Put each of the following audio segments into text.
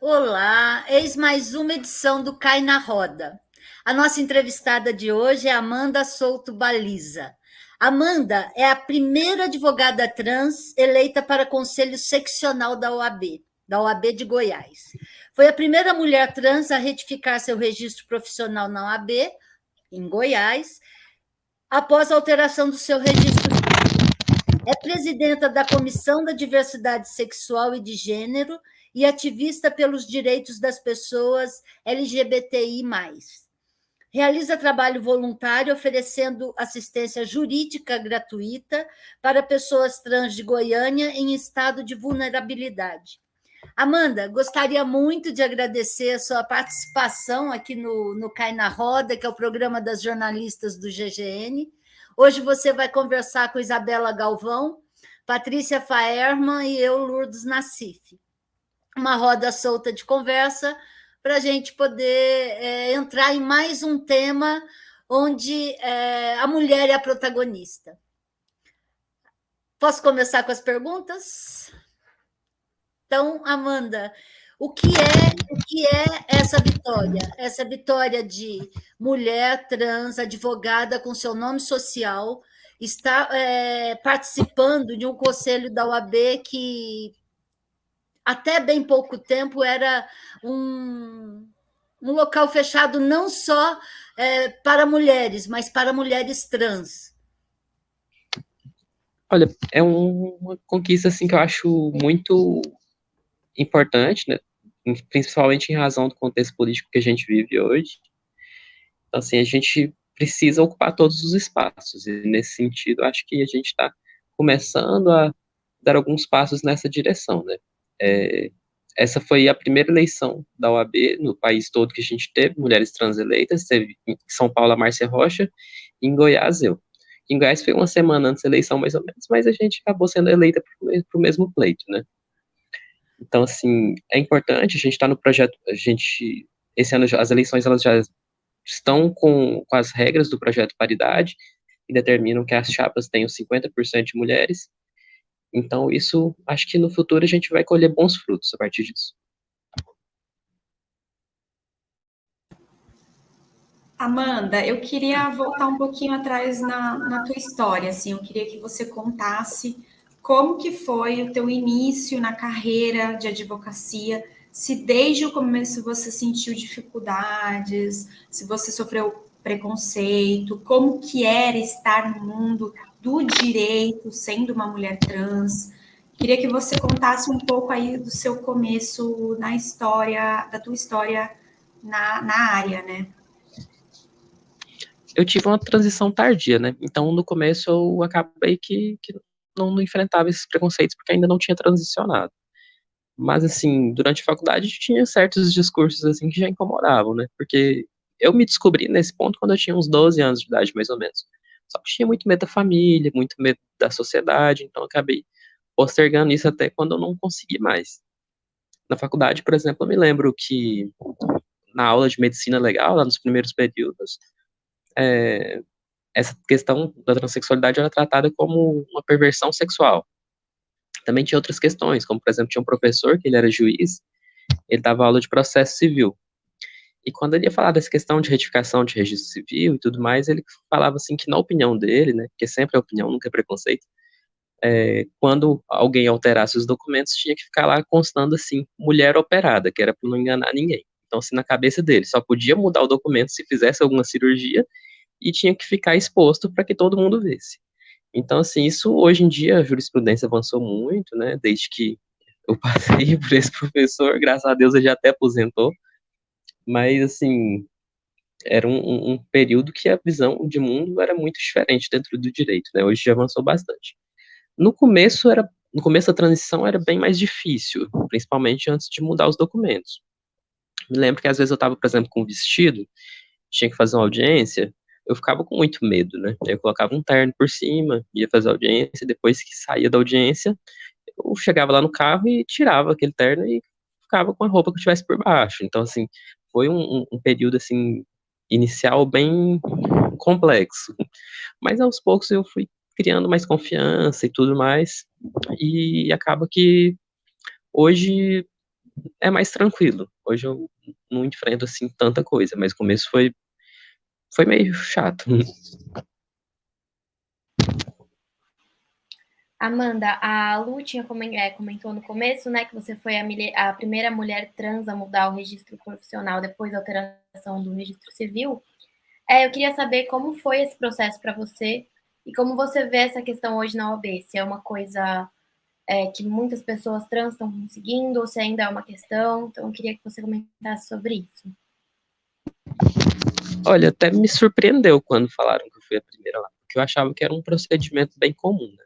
Olá, eis mais uma edição do Cai na Roda. A nossa entrevistada de hoje é Amanda Souto Baliza. Amanda é a primeira advogada trans eleita para Conselho Seccional da OAB de Goiás. Foi a primeira mulher trans a retificar seu registro profissional na OAB, em Goiás, após a alteração do seu registro. É presidenta da Comissão da Diversidade Sexual e de Gênero e ativista pelos direitos das pessoas LGBTI+. Realiza trabalho voluntário oferecendo assistência jurídica gratuita para pessoas trans de Goiânia em estado de vulnerabilidade. Amanda, gostaria muito de agradecer a sua participação aqui no Cai na Roda, que é o programa das jornalistas do GGN. Hoje você vai conversar com Isabela Galvão, Patrícia Faerman e eu, Lourdes Nassif. Uma roda solta de conversa para a gente poder entrar em mais um tema onde a mulher é a protagonista. Posso começar com as perguntas? Então, Amanda, o que é essa vitória? Essa vitória de mulher trans, advogada com seu nome social, está participando de um conselho da OAB que até bem pouco tempo era um local fechado não só para mulheres, mas para mulheres trans. Olha, é uma conquista assim que eu acho muito importante, né? Principalmente em razão do contexto político que a gente vive hoje. Então, assim, a gente precisa ocupar todos os espaços, e nesse sentido, acho que a gente está começando a dar alguns passos nessa direção, né? Essa foi a primeira eleição da OAB no país todo que a gente teve mulheres trans eleitas, teve em São Paulo a Márcia Rocha, e em Goiás eu. Em Goiás foi uma semana antes da eleição, mais ou menos, mas a gente acabou sendo eleita para o mesmo pleito, né? Então, assim, é importante, a gente está no projeto, esse ano as eleições elas já estão com as regras do projeto paridade, que determinam que as chapas tenham 50% de mulheres. Então, isso, acho que no futuro a gente vai colher bons frutos a partir disso. Amanda, eu queria voltar um pouquinho atrás na tua história, assim, eu queria que você contasse como que foi o teu início na carreira de advocacia, se desde o começo você sentiu dificuldades, se você sofreu preconceito, como que era estar no mundo do direito, sendo uma mulher trans. Queria que você contasse um pouco aí do seu começo na história, da tua história na área, né? Eu tive uma transição tardia, né? Então, no começo, eu acabei que não enfrentava esses preconceitos porque ainda não tinha transicionado. Mas, assim, durante a faculdade tinha certos discursos, assim, que já incomodavam, né? Porque eu me descobri nesse ponto quando eu tinha uns 12 anos de idade, mais ou menos. Só que tinha muito medo da família, muito medo da sociedade, então eu acabei postergando isso até quando eu não consegui mais. Na faculdade, por exemplo, eu me lembro que na aula de medicina legal, lá nos primeiros períodos, é, essa questão da transexualidade era tratada como uma perversão sexual. Também tinha outras questões, como, por exemplo, tinha um professor que ele era juiz, ele dava aula de processo civil. E quando ele ia falar dessa questão de retificação de registro civil e tudo mais, ele falava assim que na opinião dele, né, porque sempre é opinião, nunca é preconceito, quando alguém alterasse os documentos, tinha que ficar lá constando assim, mulher operada, que era para não enganar ninguém. Então, assim, na cabeça dele, só podia mudar o documento se fizesse alguma cirurgia e tinha que ficar exposto para que todo mundo visse. Então, assim, isso hoje em dia a jurisprudência avançou muito, né? Desde que eu passei por esse professor, graças a Deus ele já até aposentou, mas, assim, era um período que a visão de mundo era muito diferente dentro do direito, né? Hoje já avançou bastante. No começo da transição era bem mais difícil, principalmente antes de mudar os documentos. Me lembro que às vezes eu estava, por exemplo, com um vestido, tinha que fazer uma audiência, eu ficava com muito medo, né? Eu colocava um terno por cima, ia fazer a audiência, depois que saía da audiência, eu chegava lá no carro e tirava aquele terno e ficava com a roupa que eu tivesse por baixo. Então, assim, foi um período, assim, inicial bem complexo. Mas aos poucos eu fui criando mais confiança e tudo mais, e acaba que hoje é mais tranquilo. Hoje eu não enfrento, assim, tanta coisa, mas o começo foi meio chato. Amanda, a Lu comentou no começo, né, que você foi a primeira mulher trans a mudar o registro profissional depois da alteração do registro civil. Eu queria saber como foi esse processo para você e como você vê essa questão hoje na OAB, se é uma coisa que muitas pessoas trans estão conseguindo ou se ainda é uma questão. Então, eu queria que você comentasse sobre isso. Olha, até me surpreendeu quando falaram que eu fui a primeira lá, porque eu achava que era um procedimento bem comum, né?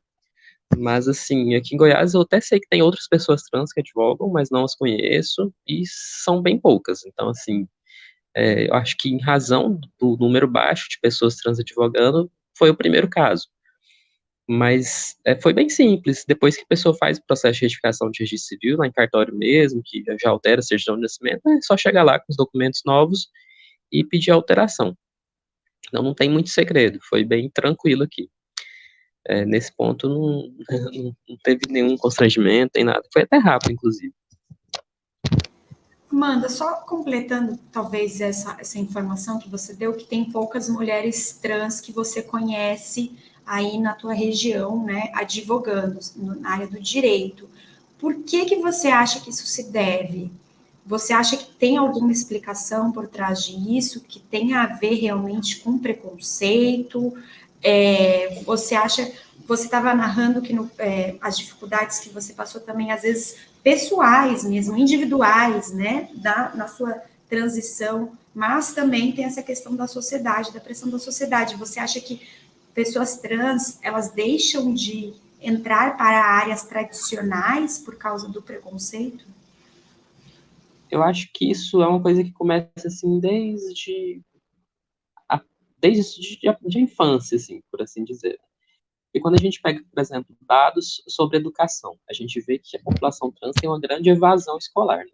Mas, assim, aqui em Goiás eu até sei que tem outras pessoas trans que advogam, mas não as conheço, e são bem poucas. Então, assim, eu acho que em razão do número baixo de pessoas trans advogando, foi o primeiro caso. Mas foi bem simples. Depois que a pessoa faz o processo de retificação de registro civil, lá em cartório mesmo, que já altera a certidão de nascimento, é só chegar lá com os documentos novos e pedir a alteração. Então não tem muito segredo, foi bem tranquilo aqui. Nesse ponto não teve nenhum constrangimento, nem nada. Foi até rápido, inclusive. Amanda, só completando talvez essa informação que você deu, que tem poucas mulheres trans que você conhece aí na tua região, né, advogando na área do direito. Por que você acha que isso se deve? Você acha que tem alguma explicação por trás disso, que tem a ver realmente com preconceito? Você estava narrando que as dificuldades que você passou também, às vezes, pessoais mesmo, individuais, né, na sua transição, mas também tem essa questão da sociedade, da pressão da sociedade. Você acha que pessoas trans, elas deixam de entrar para áreas tradicionais por causa do preconceito? Eu acho que isso é uma coisa que começa, assim, desde a infância, assim, por assim dizer. E quando a gente pega, por exemplo, dados sobre educação, a gente vê que a população trans tem uma grande evasão escolar, né?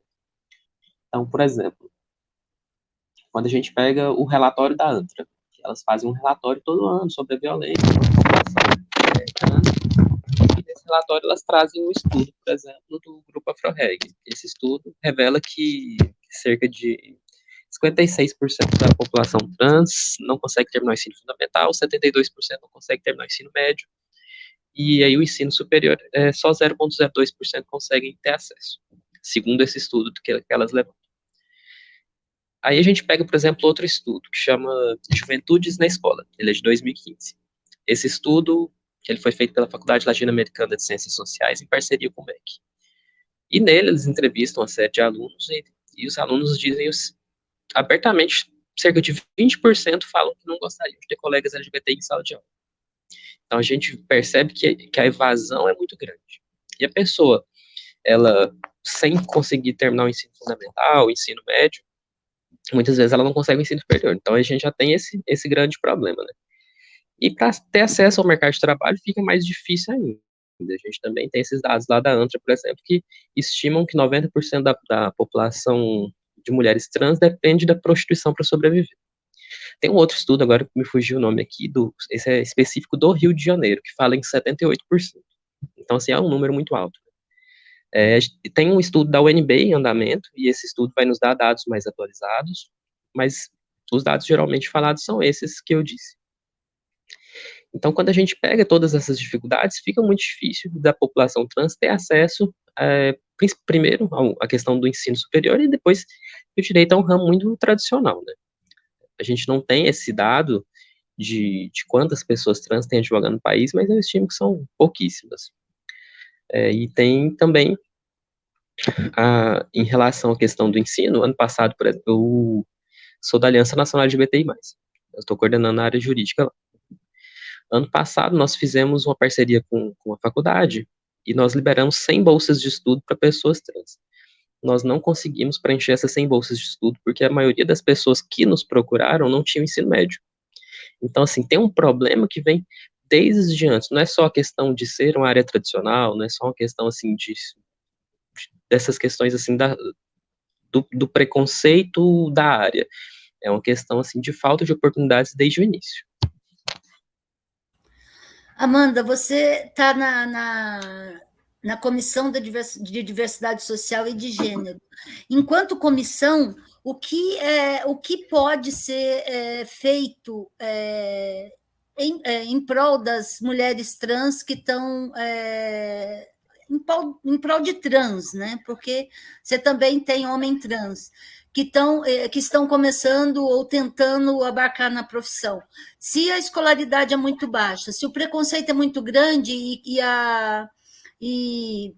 Então, por exemplo, quando a gente pega o relatório da ANTRA, que elas fazem um relatório todo ano sobre a violência contra a população trans, e nesse relatório elas trazem um estudo, por exemplo, do Grupo Afroreg. Esse estudo revela que cerca de 56% da população trans não consegue terminar o ensino fundamental, 72% não consegue terminar o ensino médio, e aí o ensino superior, só 0,02% conseguem ter acesso, segundo esse estudo que elas levam. Aí a gente pega, por exemplo, outro estudo que chama Juventudes na Escola, ele é de 2015. Esse estudo, ele foi feito pela Faculdade Latino-Americana de Ciências Sociais em parceria com o MEC. E nele eles entrevistam uma série de alunos e os alunos dizem abertamente, cerca de 20% falam que não gostariam de ter colegas LGBT em sala de aula. Então a gente percebe que a evasão é muito grande. E a pessoa, ela, sem conseguir terminar o ensino fundamental, o ensino médio, muitas vezes ela não consegue o ensino superior. Então a gente já tem esse grande problema, né? E para ter acesso ao mercado de trabalho fica mais difícil ainda. A gente também tem esses dados lá da ANTRA, por exemplo, que estimam que 90% da população de mulheres trans depende da prostituição para sobreviver. Tem um outro estudo, agora que me fugiu o nome aqui, esse é específico do Rio de Janeiro, que fala em 78%. Então, assim, é um número muito alto. Tem um estudo da UNB em andamento, e esse estudo vai nos dar dados mais atualizados, mas os dados geralmente falados são esses que eu disse. Então, quando a gente pega todas essas dificuldades, fica muito difícil da população trans ter acesso, primeiro, à questão do ensino superior, e depois o direito é um ramo muito tradicional, né? A gente não tem esse dado de quantas pessoas trans tem advogado no país, mas eu estimo que são pouquíssimas. E tem também, em relação à questão do ensino, ano passado, por exemplo, eu sou da Aliança Nacional LGBTI+. Eu estou coordenando a área jurídica lá. Ano passado, nós fizemos uma parceria com a faculdade e nós liberamos 100 bolsas de estudo para pessoas trans. Nós não conseguimos preencher essas 100 bolsas de estudo porque a maioria das pessoas que nos procuraram não tinham ensino médio. Então, assim, tem um problema que vem desde antes. Não é só a questão de ser uma área tradicional, não é só uma questão, assim, dessas questões, assim, do preconceito da área. É uma questão, assim, de falta de oportunidades desde o início. Amanda, você está na Comissão de Diversidade Social e de Gênero. Enquanto comissão, o que pode ser feito em prol das mulheres trans que estão em prol de trans, né? Porque você também tem homem trans que estão começando ou tentando abarcar na profissão. Se a escolaridade é muito baixa, se o preconceito é muito grande e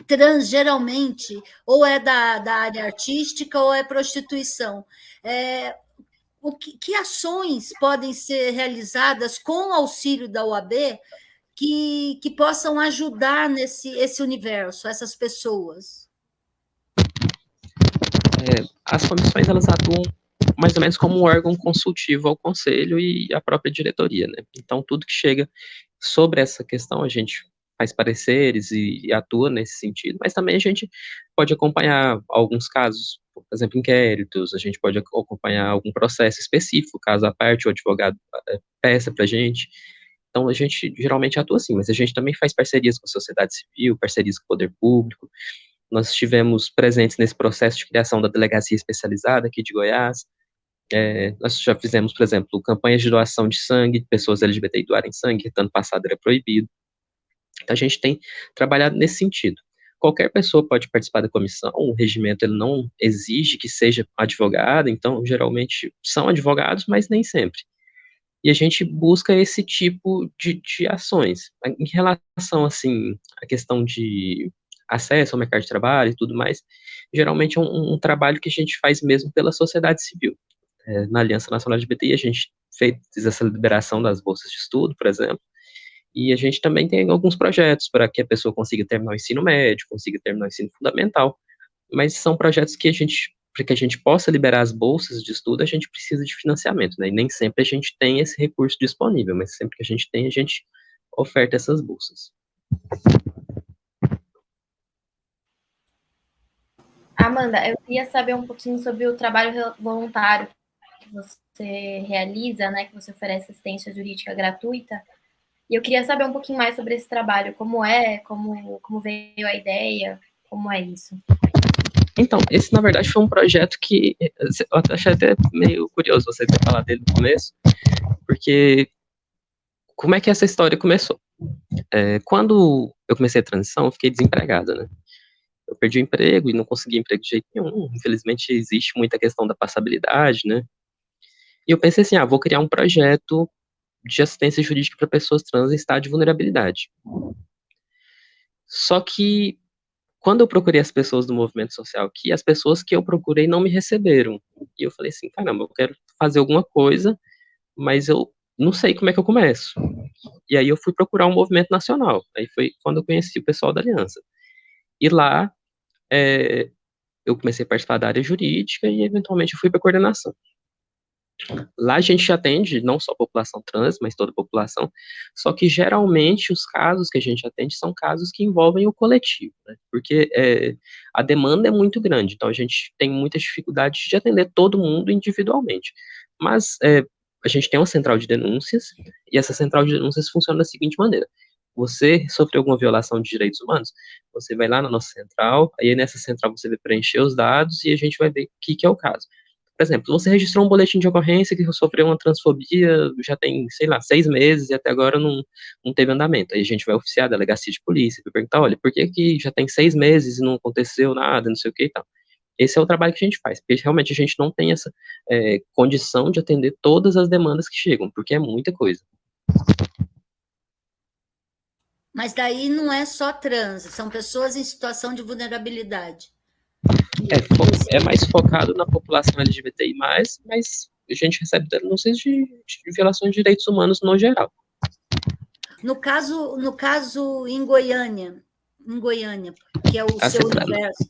trans geralmente ou é da área artística ou é prostituição. Que ações podem ser realizadas com o auxílio da OAB que possam ajudar esse universo, essas pessoas? As comissões, elas atuam mais ou menos como um órgão consultivo ao conselho e à própria diretoria, né? Então, tudo que chega sobre essa questão, a gente faz pareceres e atua nesse sentido, mas também a gente pode acompanhar alguns casos, por exemplo, inquéritos, a gente pode acompanhar algum processo específico, caso a parte, o advogado peça para a gente. Então, a gente geralmente atua assim, mas a gente também faz parcerias com a sociedade civil, parcerias com o poder público. Nós estivemos presentes nesse processo de criação da delegacia especializada aqui de Goiás. Nós já fizemos, por exemplo, campanhas de doação de sangue, pessoas LGBTI doarem sangue, que ano passado era proibido. Então, a gente tem trabalhado nesse sentido. Qualquer pessoa pode participar da comissão, o regimento ele não exige que seja advogado, então, geralmente, são advogados, mas nem sempre. E a gente busca esse tipo de ações. Em relação, assim, à questão de acesso ao mercado de trabalho e tudo mais, geralmente é um trabalho que a gente faz mesmo pela sociedade civil. Na Aliança Nacional LGBT, a gente fez essa liberação das bolsas de estudo, por exemplo, e a gente também tem alguns projetos para que a pessoa consiga terminar o ensino médio, consiga terminar o ensino fundamental, mas são projetos que para que a gente possa liberar as bolsas de estudo, a gente precisa de financiamento, né? E nem sempre a gente tem esse recurso disponível, mas sempre que a gente tem, a gente oferta essas bolsas. Amanda, eu queria saber um pouquinho sobre o trabalho voluntário que você realiza, né, que você oferece assistência jurídica gratuita. E eu queria saber um pouquinho mais sobre esse trabalho, como veio a ideia, como é isso. Então, esse, na verdade, foi um projeto que eu achei até meio curioso você ter falado dele no começo, porque como é que essa história começou? Quando eu comecei a transição, eu fiquei desempregada, né? Eu perdi o emprego e não consegui emprego de jeito nenhum. Infelizmente, existe muita questão da passabilidade, né? E eu pensei assim, vou criar um projeto de assistência jurídica para pessoas trans em estado de vulnerabilidade. Só que, quando eu procurei as pessoas do movimento social aqui, as pessoas que eu procurei não me receberam. E eu falei assim, caramba, eu quero fazer alguma coisa, mas eu não sei como é que eu começo. E aí eu fui procurar um movimento nacional. Aí foi quando eu conheci o pessoal da Aliança. E lá, eu comecei a participar da área jurídica e, eventualmente, eu fui para a coordenação. Lá a gente atende não só a população trans, mas toda a população, só que geralmente os casos que a gente atende são casos que envolvem o coletivo, né? Porque a demanda é muito grande, então a gente tem muita dificuldade de atender todo mundo individualmente. Mas a gente tem uma central de denúncias, e essa central de denúncias funciona da seguinte maneira: você sofreu alguma violação de direitos humanos, você vai lá na nossa central, aí nessa central você vai preencher os dados e a gente vai ver o que é o caso. Por exemplo, você registrou um boletim de ocorrência que sofreu uma transfobia, já tem, sei lá, 6 meses e até agora não teve andamento. Aí a gente vai oficiar a delegacia de polícia para perguntar, olha, por que já tem 6 meses e não aconteceu nada, não sei o que e tal. Esse é o trabalho que a gente faz, porque realmente a gente não tem essa condição de atender todas as demandas que chegam, porque é muita coisa. Mas daí não é só trans, são pessoas em situação de vulnerabilidade. É mais focado na população LGBTI+, mas a gente recebe denúncias de violações de direitos humanos no geral. No caso em Goiânia, que é o seu universo.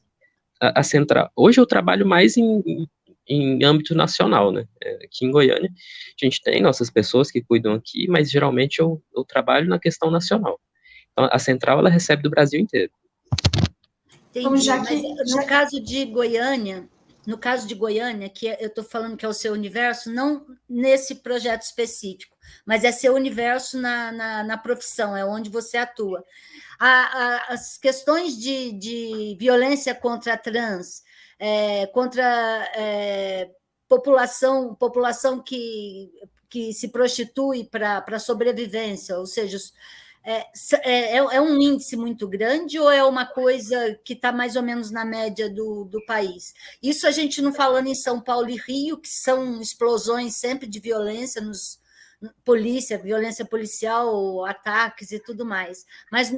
A central. Hoje eu trabalho mais em âmbito nacional, né? Aqui em Goiânia, a gente tem nossas pessoas que cuidam aqui, mas geralmente eu trabalho na questão nacional. Então, a central, ela recebe do Brasil inteiro. Entendi, mas no caso de Goiânia, no caso de Goiânia, que eu estou falando que é o seu universo, não nesse projeto específico, mas é seu universo na profissão, é onde você atua. As questões de violência contra trans, contra população que se prostitui para sobrevivência, ou seja, é um índice muito grande ou é uma coisa que está mais ou menos na média do país? Isso a gente não falando em São Paulo e Rio, que são explosões sempre de violência violência policial, ataques e tudo mais.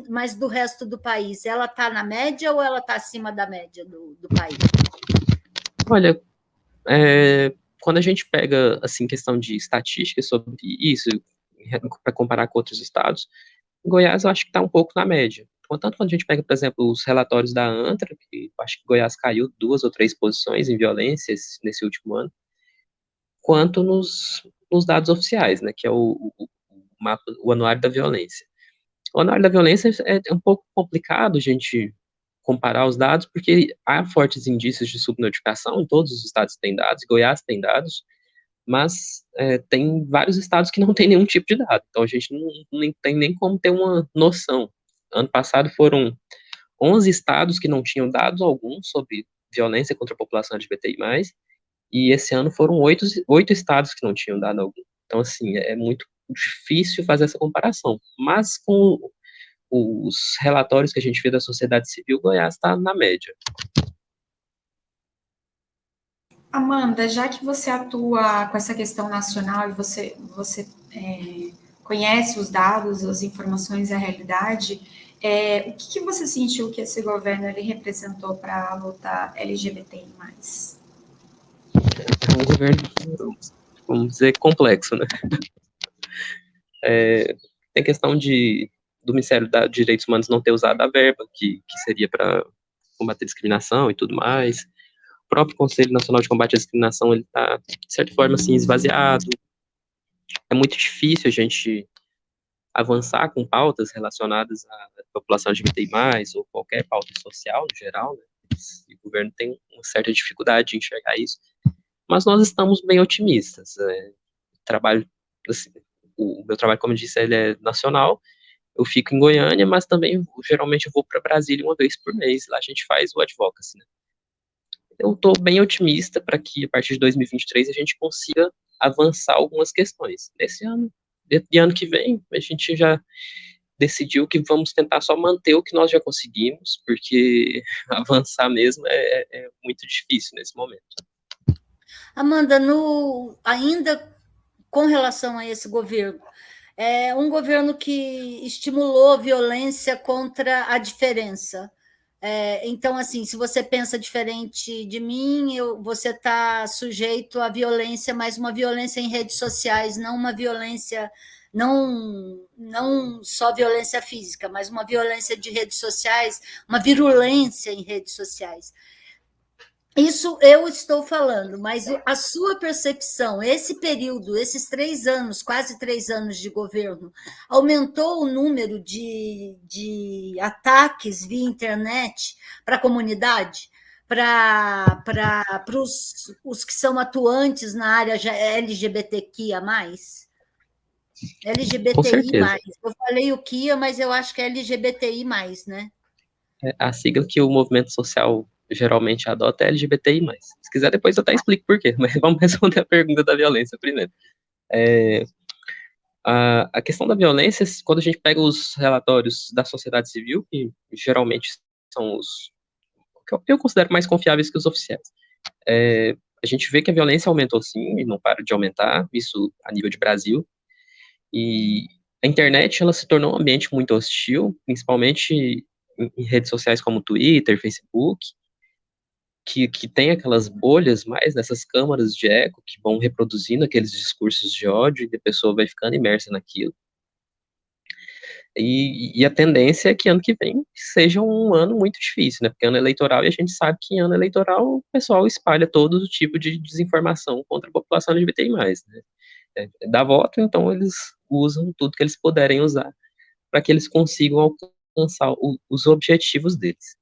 Mas do resto do país, ela está na média ou ela está acima da média do país? Olha, quando a gente pega, assim, questão de estatísticas sobre isso, para comparar com outros estados, Goiás eu acho que está um pouco na média. Tanto quando a gente pega, por exemplo, os relatórios da ANTRA, que eu acho que Goiás caiu 2 ou 3 posições em violências nesse último ano, quanto nos dados oficiais, né, que é o mapa, o Anuário da Violência. O Anuário da Violência é um pouco complicado a gente comparar os dados, porque há fortes indícios de subnotificação, em todos os estados têm dados, Goiás tem dados, mas tem vários estados que não tem nenhum tipo de dado, então a gente não tem nem como ter uma noção. Ano passado foram 11 estados que não tinham dados algum sobre violência contra a população LGBTI+, e esse ano foram 8 estados que não tinham dado algum. Então, assim, é muito difícil fazer essa comparação, mas com os relatórios que a gente vê da sociedade civil, Goiás está na média. Amanda, já que você atua com essa questão nacional e você conhece os dados, as informações e a realidade, o que você sentiu que esse governo ele representou para a luta LGBTI+. É um governo, vamos dizer, complexo, né? Tem questão do Ministério dos Direitos Humanos não ter usado a verba que seria para combater discriminação e tudo mais. O próprio Conselho Nacional de Combate à Discriminação, ele está, de certa forma, assim, esvaziado. É muito difícil a gente avançar com pautas relacionadas à população LGBTI+, ou qualquer pauta social, no geral, né? O governo tem uma certa dificuldade de enxergar isso. Mas nós estamos bem otimistas. Trabalho, assim, o meu trabalho, como eu disse, ele é nacional. Eu fico em Goiânia, mas também, geralmente, eu vou para Brasília uma vez por mês. Lá a gente faz o advocacy, né? Eu estou bem otimista para que, a partir de 2023, a gente consiga avançar algumas questões. Nesse ano e ano que vem, a gente já decidiu que vamos tentar só manter o que nós já conseguimos, porque avançar mesmo é muito difícil nesse momento. Amanda, ainda com relação a esse governo, é um governo que estimulou violência contra a diferença. Então, assim, se você pensa diferente de mim, você está sujeito à violência, mas uma violência em redes sociais, não uma violência, não só violência física, mas uma violência de redes sociais, uma virulência em redes sociais. Isso eu estou falando, mas a sua percepção, esse período, esses 3 anos, quase 3 anos de governo, aumentou o número de ataques via internet para a comunidade, para os que são atuantes na área LGBTQIA+? LGBTI+. Eu falei o QIA, mas eu acho que é LGBTI+, né? A sigla que o movimento social geralmente adota é LGBTI+. Se quiser, depois eu até explico por quê, mas vamos responder a pergunta da violência primeiro. A questão da violência, quando a gente pega os relatórios da sociedade civil, que geralmente são os que eu considero mais confiáveis que os oficiais, a gente vê que a violência aumentou sim, e não para de aumentar, isso a nível de Brasil, e a internet ela se tornou um ambiente muito hostil, principalmente em redes sociais como Twitter, Facebook, que tem aquelas bolhas mais nessas câmaras de eco que vão reproduzindo aqueles discursos de ódio e a pessoa vai ficando imersa naquilo. E a tendência é que ano que vem seja um ano muito difícil, né? Porque ano eleitoral, e a gente sabe que em ano eleitoral o pessoal espalha todo o tipo de desinformação contra a população LGBTI+, né? Dá voto, então eles usam tudo que eles puderem usar para que eles consigam alcançar os objetivos deles.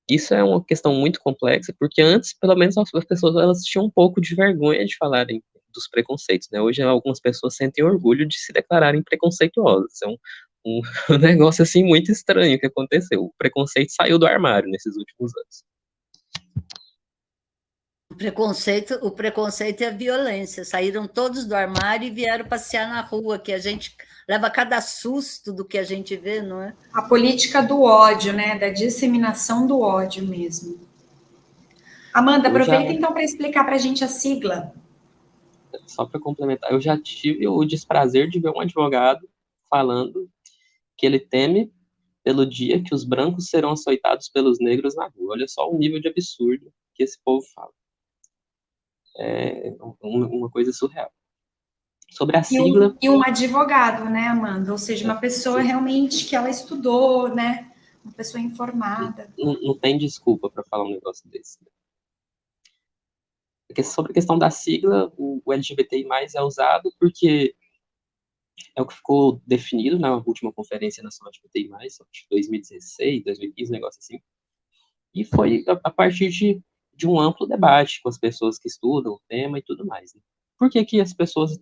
isso é uma questão muito complexa, porque antes, pelo menos, as pessoas elas tinham um pouco de vergonha de falarem dos preconceitos, né? Hoje, algumas pessoas sentem orgulho de se declararem preconceituosas. É um, um negócio, assim, muito estranho que aconteceu. O preconceito saiu do armário nesses últimos anos. O preconceito e a violência. Saíram todos do armário e vieram passear na rua, que a gente leva cada susto do que a gente vê, não é? A política do ódio, né? Da disseminação do ódio mesmo. Amanda, aproveita então para explicar para a gente a sigla. Só para complementar, eu já tive o desprazer de ver um advogado falando que ele teme pelo dia que os brancos serão açoitados pelos negros na rua. Olha só o nível de absurdo que esse povo fala. É uma coisa surreal. Sobre a sigla... E um advogado, né, Amanda? Ou seja, uma pessoa realmente que ela estudou, né? Uma pessoa informada. Não tem desculpa para falar um negócio desse. Sobre a questão da sigla, o LGBTI+, é usado porque é o que ficou definido na última Conferência Nacional LGBTI+, acho que 2016, 2015, um negócio assim. E foi a partir de um amplo debate com as pessoas que estudam o tema e tudo mais. Né? Por que as pessoas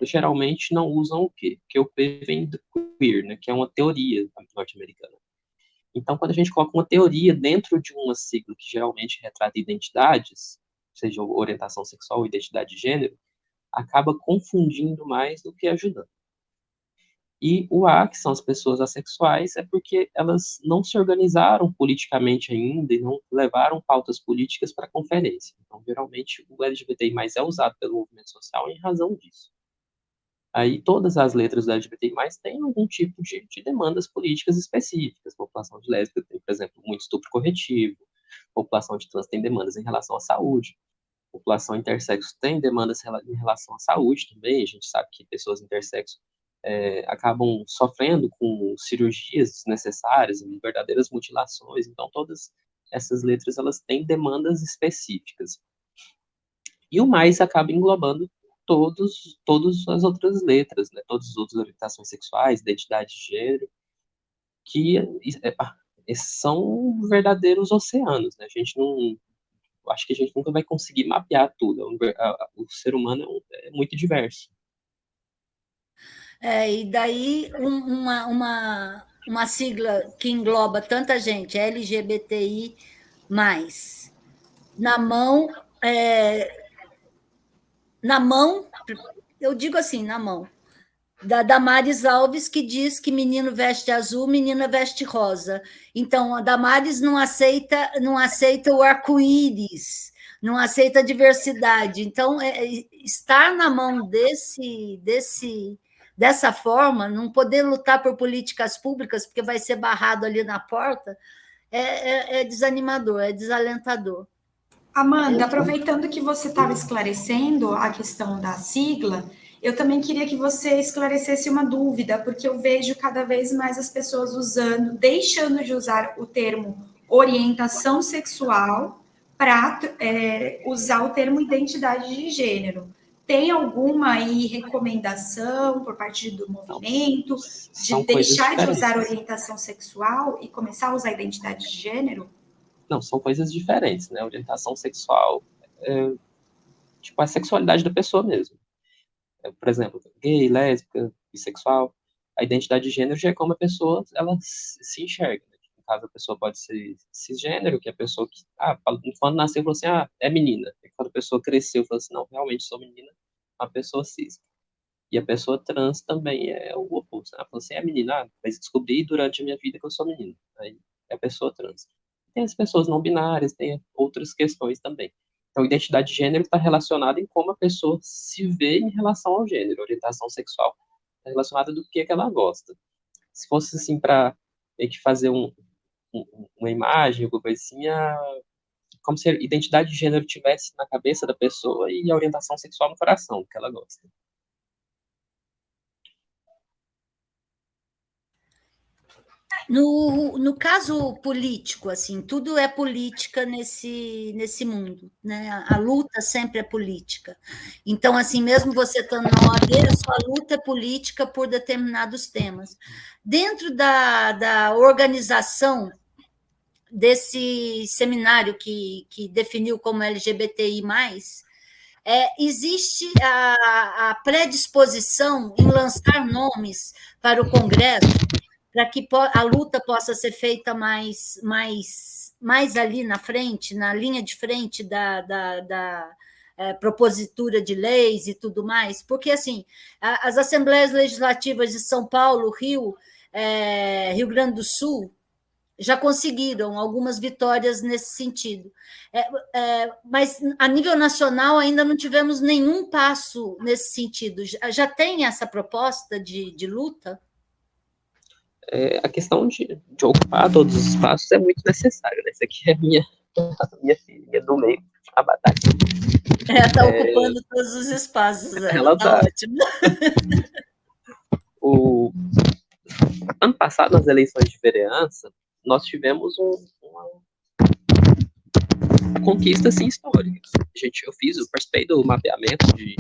geralmente não usam o quê? Porque o P vem do queer, né, que é uma teoria norte-americana. Então, quando a gente coloca uma teoria dentro de uma sigla que geralmente retrata identidades, seja orientação sexual ou identidade de gênero, acaba confundindo mais do que ajudando. E o A, que são as pessoas assexuais, é porque elas não se organizaram politicamente ainda e não levaram pautas políticas para a conferência. Então, geralmente, o LGBTI+ é usado pelo movimento social em razão disso. Aí, todas as letras do LGBTI+, têm algum tipo de demandas políticas específicas. População de lésbica tem, por exemplo, muito estupro corretivo. População de trans tem demandas em relação à saúde. População intersexo tem demandas em relação à saúde também. A gente sabe que pessoas intersexo acabam sofrendo com cirurgias desnecessárias, verdadeiras mutilações. Então, todas essas letras elas têm demandas específicas. E o mais acaba englobando todas as outras letras, né? Todas as outras orientações sexuais, identidade de gênero, que são verdadeiros oceanos, né? A gente não... Acho que a gente nunca vai conseguir mapear tudo. O ser humano é muito diverso. E daí uma sigla que engloba tanta gente, LGBTI+, na mão, eu digo assim, na mão, da Damares Alves, que diz que menino veste azul, menina veste rosa. Então, a Damares não aceita o arco-íris, não aceita a diversidade. Então, estar na mão dessa forma, não poder lutar por políticas públicas, porque vai ser barrado ali na porta, é desanimador, é desalentador. Amanda, aproveitando que você estava esclarecendo a questão da sigla, eu também queria que você esclarecesse uma dúvida, porque eu vejo cada vez mais as pessoas deixando de usar o termo orientação sexual para usar o termo identidade de gênero. Tem alguma aí recomendação por parte do movimento de deixar de usar orientação sexual e começar a usar identidade de gênero? Não, são coisas diferentes, né? Orientação sexual tipo a sexualidade da pessoa mesmo. Por exemplo, gay, lésbica, bissexual. A identidade de gênero já é como a pessoa ela se enxerga. Né? No caso, a pessoa pode ser cisgênero, que é a pessoa que, quando nasceu, falou assim, é menina. E quando a pessoa cresceu, falou assim, não, realmente sou menina, a pessoa cis. E a pessoa trans também é o oposto. Ela falou assim, é menina, mas descobri durante a minha vida que eu sou menina. Aí é a pessoa trans. Tem as pessoas não binárias, tem outras questões também. Então, identidade de gênero está relacionada em como a pessoa se vê em relação ao gênero. Orientação sexual está relacionada do que ela gosta. Se fosse assim para fazer uma imagem, alguma coisa assim, como se a identidade de gênero tivesse na cabeça da pessoa e a orientação sexual no coração, do que ela gosta. No caso político, assim, tudo é política nesse mundo, né? A luta sempre é política. Então, assim, mesmo você estando na OAB, a sua luta é política por determinados temas. Dentro da organização desse seminário que definiu como LGBTI+, existe a predisposição em lançar nomes para o Congresso, para que a luta possa ser feita mais ali na frente, na linha de frente da propositura de leis e tudo mais, porque assim, as assembleias legislativas de São Paulo, Rio, Rio Grande do Sul, já conseguiram algumas vitórias nesse sentido. Mas, a nível nacional, ainda não tivemos nenhum passo nesse sentido. Já tem essa proposta de luta? A questão de ocupar todos os espaços é muito necessário, né? Essa aqui é a minha filha do meio, a batalha. Está ocupando todos os espaços, ela está ótima. O ano passado, nas eleições de vereança, nós tivemos uma conquista assim, histórica. Eu participei do mapeamento de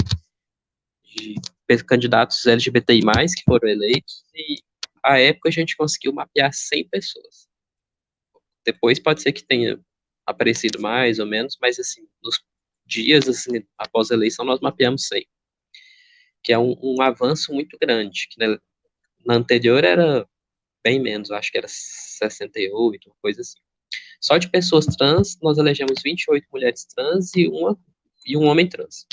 candidatos LGBTI+, que foram eleitos, e à época a gente conseguiu mapear 100 pessoas. Depois pode ser que tenha aparecido mais ou menos, mas assim, nos dias assim, após a eleição nós mapeamos 100, que é um avanço muito grande, que na anterior era bem menos, acho que era 68, uma coisa assim. Só de pessoas trans, nós elegemos 28 mulheres trans e um homem trans.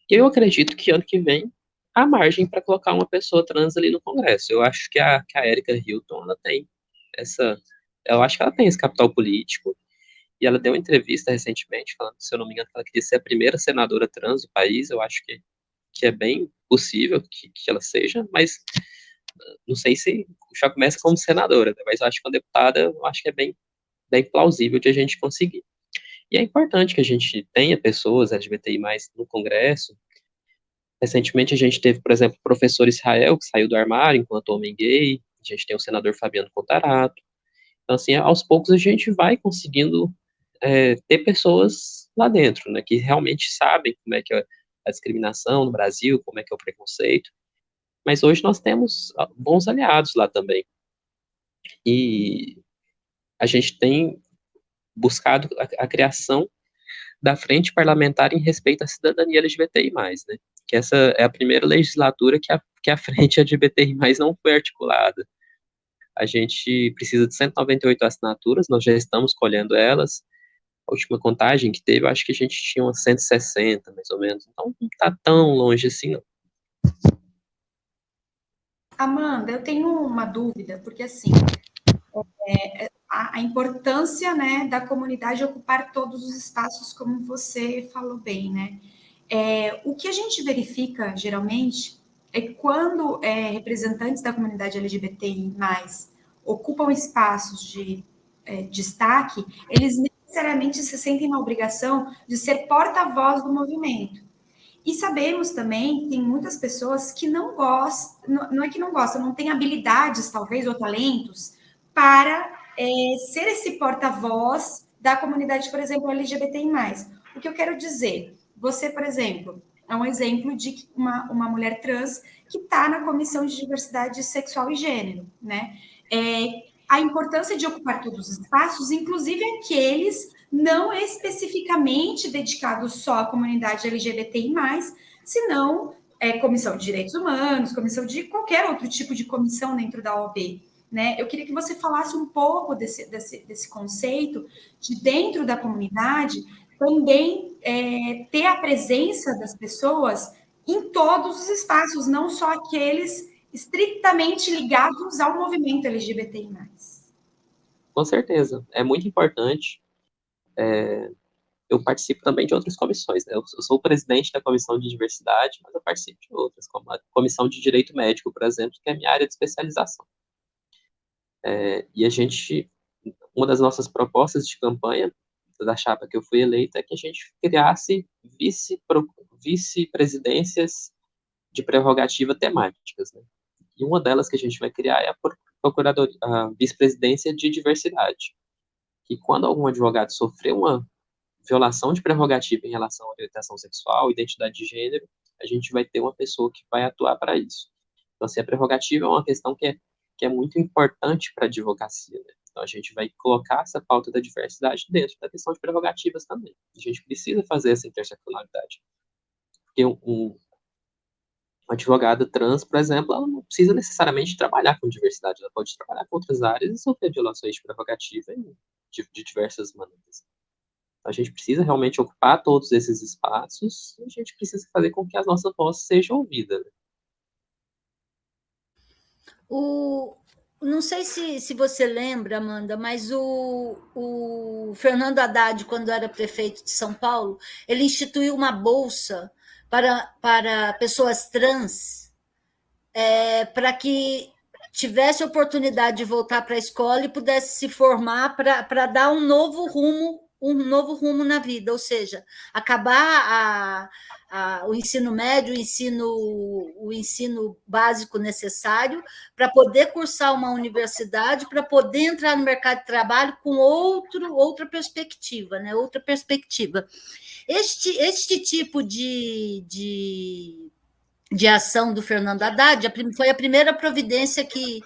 E eu acredito que ano que vem há margem para colocar uma pessoa trans ali no Congresso. Eu acho que a Erika Hilton, ela tem eu acho que ela tem esse capital político, e ela deu uma entrevista recentemente, falando, se eu não me engano, que ela queria ser a primeira senadora trans do país. Eu acho que é bem possível que ela seja, mas não sei se já começa como senadora, né? Mas eu acho que como deputada, eu acho que é bem plausível de a gente conseguir. E é importante que a gente tenha pessoas LGBTI+ no Congresso. Recentemente a gente teve, por exemplo, o professor Israel, que saiu do armário enquanto homem gay. A gente tem o senador Fabiano Contarato. Então, assim, aos poucos a gente vai conseguindo ter pessoas lá dentro, né, que realmente sabem como é que é a discriminação no Brasil, como é que é o preconceito. Mas hoje nós temos bons aliados lá também. E a gente tem buscado a criação da Frente Parlamentar em respeito à cidadania LGBTI+, né? Que essa é a primeira legislatura que a Frente LGBTI+, não foi articulada. A gente precisa de 198 assinaturas, nós já estamos colhendo elas. A última contagem que teve, eu acho que a gente tinha umas 160, mais ou menos. Então, não está tão longe assim, não. Amanda, eu tenho uma dúvida, porque assim, a importância, né, da comunidade ocupar todos os espaços, como você falou bem, né? O que a gente verifica, geralmente, é que quando representantes da comunidade LGBTI+, ocupam espaços de destaque, eles necessariamente se sentem na obrigação de ser porta-voz do movimento. E sabemos também que tem muitas pessoas que não gostam, não é que não gostam, não têm habilidades, talvez, ou talentos, para ser esse porta-voz da comunidade, por exemplo, LGBTI+. O que eu quero dizer? Você, por exemplo, é um exemplo de uma mulher trans que está na Comissão de Diversidade Sexual e Gênero, né? A importância de ocupar todos os espaços, inclusive aqueles não especificamente dedicados só à comunidade LGBTI+, senão comissão de direitos humanos, comissão de qualquer outro tipo de comissão dentro da OAB. Né? Eu queria que você falasse um pouco desse conceito de dentro da comunidade também ter a presença das pessoas em todos os espaços, não só aqueles estritamente ligados ao movimento LGBTI+. Com certeza, é muito importante. Eu participo também de outras comissões, né? Eu sou o presidente da Comissão de Diversidade, mas eu participo de outras, como a Comissão de Direito Médico, por exemplo, que é a minha área de especialização. E uma das nossas propostas de campanha da chapa que eu fui eleita é que a gente criasse vice-presidências de prerrogativa temáticas, né? E uma delas que a gente vai criar é a vice-presidência de diversidade, que quando algum advogado sofreu uma violação de prerrogativa em relação à orientação sexual, identidade de gênero, a gente vai ter uma pessoa que vai atuar para isso. Então, assim, a prerrogativa é uma questão que é muito importante para a advocacia, né? Então, a gente vai colocar essa pauta da diversidade dentro da questão de prerrogativas também. A gente precisa fazer essa interseccionalidade. Porque uma advogada trans, por exemplo, ela não precisa necessariamente trabalhar com diversidade, ela pode trabalhar com outras áreas e sofrer violações de prerrogativa de diversas maneiras. Então, a gente precisa realmente ocupar todos esses espaços e a gente precisa fazer com que as nossas vozes sejam ouvidas. Não sei se você lembra, Amanda, mas o Fernando Haddad, quando era prefeito de São Paulo, ele instituiu uma bolsa para pessoas trans, para que tivesse oportunidade de voltar para a escola e pudesse se formar para dar um novo rumo na vida, ou seja, acabar o ensino médio, o ensino básico necessário para poder cursar uma universidade, para poder entrar no mercado de trabalho com outra perspectiva, né? Outra perspectiva. Este tipo de ação do Fernando Haddad foi a primeira providência que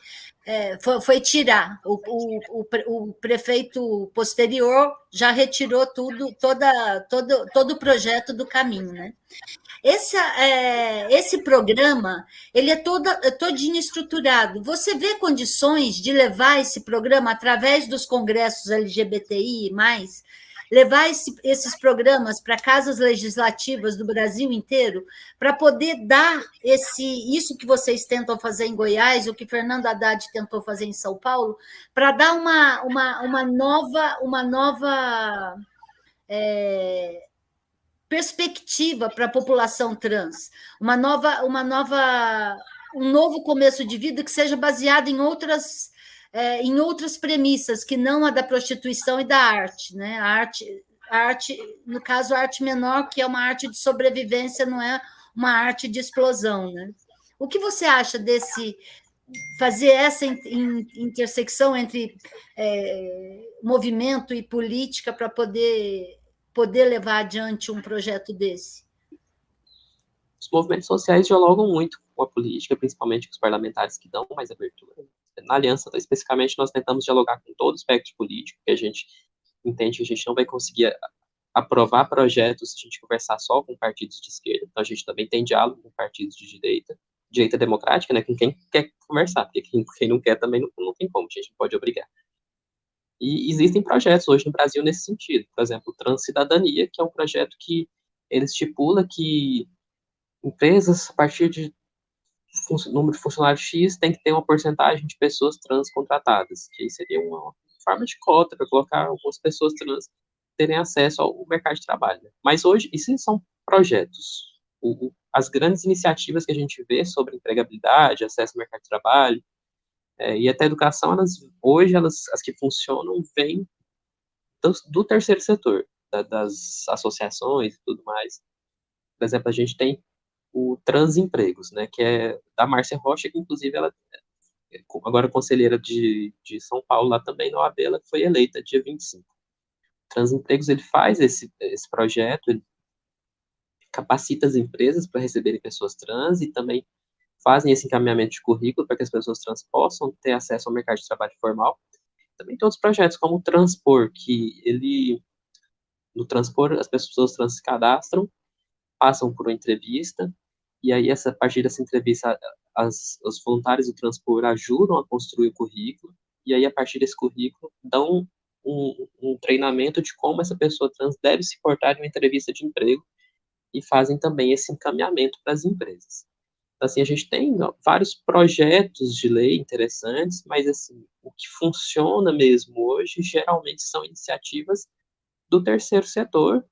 foi tirar. O prefeito posterior já retirou todo o projeto do caminho, né? Esse programa ele é todinho estruturado. Você vê condições de levar esse programa através dos congressos LGBTI+, levar esses programas para casas legislativas do Brasil inteiro, para poder dar isso que vocês tentam fazer em Goiás, o que Fernando Haddad tentou fazer em São Paulo, para dar uma nova perspectiva para a população trans, um novo começo de vida que seja baseado em outras premissas, que não a da prostituição e da arte, né? A arte, no caso, a arte menor, que é uma arte de sobrevivência, não é uma arte de explosão, né? O que você acha fazer essa intersecção entre movimento e política para poder levar adiante um projeto desse? Os movimentos sociais dialogam muito com a política, principalmente com os parlamentares que dão mais abertura. Na Aliança, especificamente, nós tentamos dialogar com todo o espectro político, que a gente entende que a gente não vai conseguir aprovar projetos se a gente conversar só com partidos de esquerda. Então, a gente também tem diálogo com partidos de direita democrática, né, com quem quer conversar, porque quem não quer também não tem como, a gente não pode obrigar. E existem projetos hoje no Brasil nesse sentido. Por exemplo, o Transcidadania, que é um projeto que ele estipula que empresas, a partir de número de funcionários X, tem que ter uma porcentagem de pessoas trans contratadas, que aí seria uma forma de cota para colocar algumas pessoas trans terem acesso ao mercado de trabalho. Mas hoje, isso são projetos. As grandes iniciativas que a gente vê sobre empregabilidade, acesso ao mercado de trabalho, e até educação, hoje, as que funcionam vêm do terceiro setor, das associações e tudo mais. Por exemplo, a gente tem o Transempregos, né, que é da Márcia Rocha, que inclusive ela agora conselheira de São Paulo, lá também na OAB, ela foi eleita dia 25. O Transempregos, ele faz esse projeto, ele capacita as empresas para receberem pessoas trans e também fazem esse encaminhamento de currículo para que as pessoas trans possam ter acesso ao mercado de trabalho formal. Também tem outros projetos, como o Transpor, que no Transpor, as pessoas trans se cadastram, passam por uma entrevista, e aí, a partir dessa entrevista, os voluntários do Transpor ajudam a construir o currículo, e aí, a partir desse currículo, dão um treinamento de como essa pessoa trans deve se portar em uma entrevista de emprego, e fazem também esse encaminhamento para as empresas. Então, assim, a gente tem vários projetos de lei interessantes, mas, assim, o que funciona mesmo hoje, geralmente, são iniciativas do terceiro setor,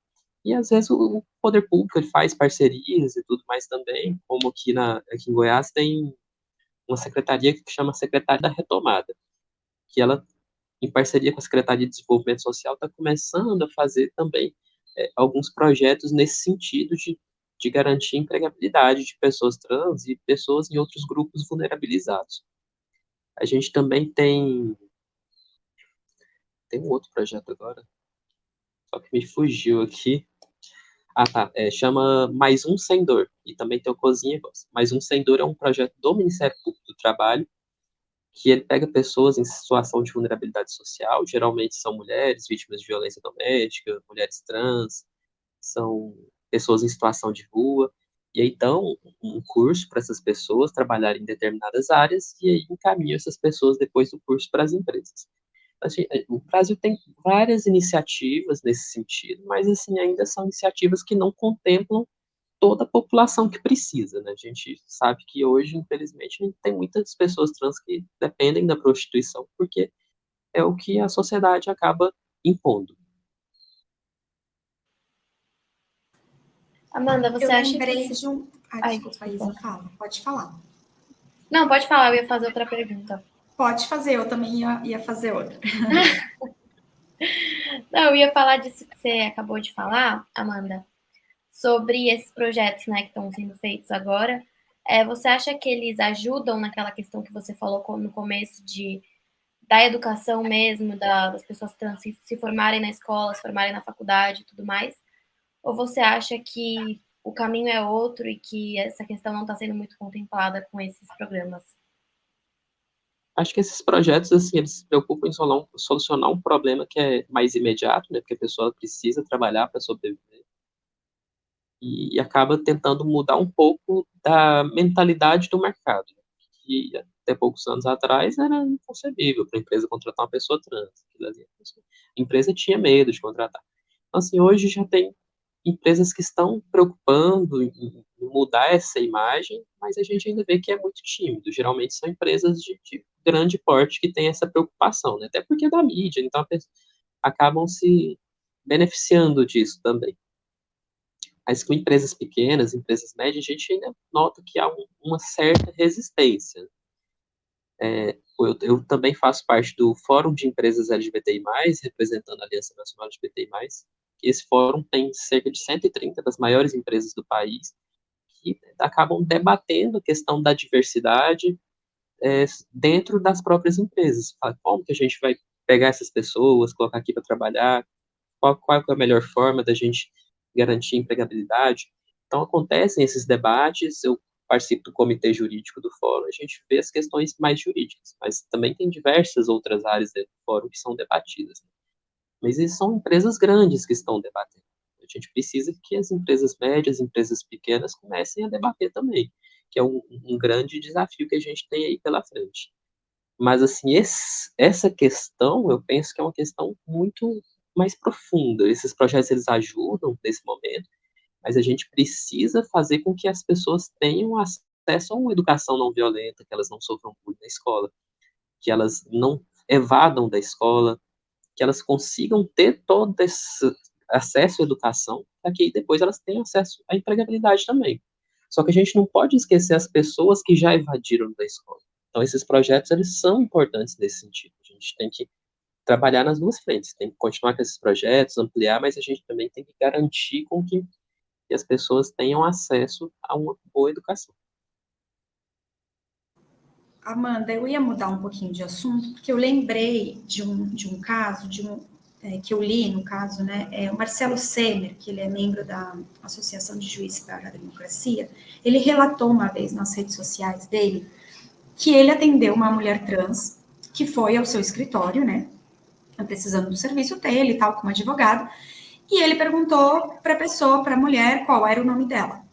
e às vezes o poder público ele faz parcerias e tudo mais também, como aqui em Goiás tem uma secretaria que chama Secretaria da Retomada, que ela, em parceria com a Secretaria de Desenvolvimento Social, está começando a fazer também alguns projetos nesse sentido de garantir a empregabilidade de pessoas trans e pessoas em outros grupos vulnerabilizados. A gente também tem um outro projeto agora, só que me fugiu aqui. Tá. Chama Mais Um Sem Dor. E também tem o Cozinha e Voz. Mais Um Sem Dor é um projeto do Ministério Público do Trabalho, que ele pega pessoas em situação de vulnerabilidade social, geralmente são mulheres vítimas de violência doméstica, mulheres trans, são pessoas em situação de rua, e aí então um curso para essas pessoas trabalharem em determinadas áreas, e aí encaminha essas pessoas depois do curso para as empresas. Assim, o Brasil tem várias iniciativas nesse sentido, mas assim ainda são iniciativas que não contemplam toda a população que precisa, né? A gente sabe que hoje, infelizmente, a gente tem muitas pessoas trans que dependem da prostituição, porque é o que a sociedade acaba impondo. Amanda, você Eu acha que... lembrei de um... Ai, desculpa, desculpa. Isa, fala. Pode falar. Não, pode falar, eu ia fazer outra pergunta. Pode fazer, eu também ia fazer outra. Não, eu ia falar disso que você acabou de falar, Amanda, sobre esses projetos, né, que estão sendo feitos agora. Você acha que eles ajudam naquela questão que você falou no começo da educação mesmo, das pessoas trans se formarem na escola, se formarem na faculdade e tudo mais? Ou você acha que o caminho é outro e que essa questão não está sendo muito contemplada com esses programas? Acho que esses projetos, assim, eles se preocupam em solucionar um problema que é mais imediato, né? Porque a pessoa precisa trabalhar para sobreviver. E acaba tentando mudar um pouco da mentalidade do mercado, né? Que até poucos anos atrás era inconcebível para a empresa contratar uma pessoa trans. A empresa tinha medo de contratar. Então, assim, hoje já tem empresas que estão preocupando em mudar essa imagem, mas a gente ainda vê que é muito tímido. Geralmente são empresas de grande porte que têm essa preocupação, né? Até porque é da mídia, então acabam se beneficiando disso também. Mas com empresas pequenas, empresas médias, a gente ainda nota que há uma certa resistência. Eu também faço parte do Fórum de Empresas LGBTI+, representando a Aliança Nacional LGBTI+. Esse fórum tem cerca de 130 das maiores empresas do país que acabam debatendo a questão da diversidade dentro das próprias empresas. Como que a gente vai pegar essas pessoas, colocar aqui para trabalhar, qual é a melhor forma da gente garantir empregabilidade. Então, acontecem esses debates, eu participo do comitê jurídico do fórum, a gente vê as questões mais jurídicas, mas também tem diversas outras áreas do fórum que são debatidas. Né? Mas são empresas grandes que estão debatendo. A gente precisa que as empresas médias, empresas pequenas comecem a debater também, que é um grande desafio que a gente tem aí pela frente. Mas, assim, essa questão, eu penso que é uma questão muito mais profunda. Esses projetos, eles ajudam nesse momento, mas a gente precisa fazer com que as pessoas tenham acesso a uma educação não violenta, que elas não sofram bullying na escola, que elas não evadam da escola, que elas consigam ter todo esse acesso à educação, para que depois elas tenham acesso à empregabilidade também. Só que a gente não pode esquecer as pessoas que já evadiram da escola. Então, esses projetos, eles são importantes nesse sentido. A gente tem que trabalhar nas duas frentes. Tem que continuar com esses projetos, ampliar, mas a gente também tem que garantir com que as pessoas tenham acesso a uma boa educação. Amanda, eu ia mudar um pouquinho de assunto, porque eu lembrei de um caso, que eu li, no caso, né, o Marcelo Semer, que ele é membro da Associação de Juízes para a Democracia, ele relatou uma vez nas redes sociais dele que ele atendeu uma mulher trans que foi ao seu escritório, né, precisando do serviço dele e tal, como advogado, e ele perguntou para a pessoa, para a mulher, qual era o nome dela.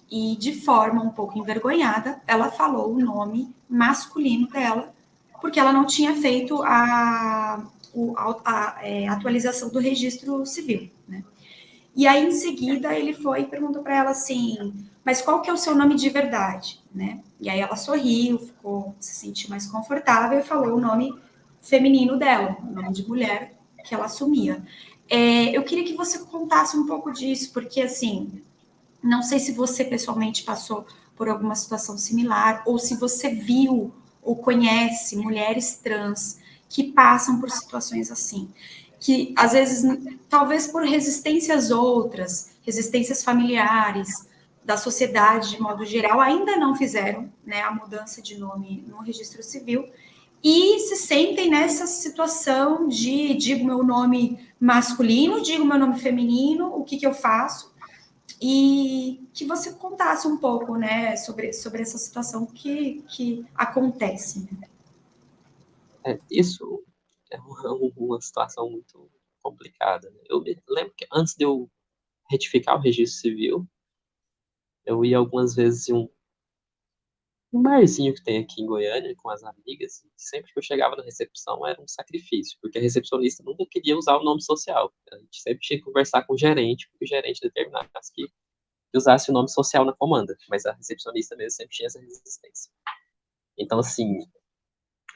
E, de forma um pouco envergonhada, ela falou o nome masculino dela, porque ela não tinha feito a atualização do registro civil, né? E aí, em seguida, ele foi e perguntou para ela assim, mas qual que é o seu nome de verdade, né? E aí ela sorriu, se sentiu mais confortável e falou o nome feminino dela, o nome de mulher que ela assumia. Eu queria que você contasse um pouco disso, porque, assim, não sei se você pessoalmente passou por alguma situação similar, ou se você viu ou conhece mulheres trans que passam por situações assim, que às vezes, talvez por resistências outras, resistências familiares, da sociedade de modo geral, ainda não fizeram, né, a mudança de nome no registro civil, e se sentem nessa situação de digo meu nome masculino, digo meu nome feminino, o que eu faço? E que você contasse um pouco, né, sobre essa situação que acontece. Né? Isso é uma situação muito complicada, né? Eu me lembro que antes de eu retificar o registro civil, eu ia algumas vezes em um barzinho que tem aqui em Goiânia com as amigas, e sempre que eu chegava na recepção era um sacrifício, porque a recepcionista nunca queria usar o nome social. A gente sempre tinha que conversar com o gerente, porque o gerente determinasse que usasse o nome social na comanda, mas a recepcionista mesmo sempre tinha essa resistência. Então, assim,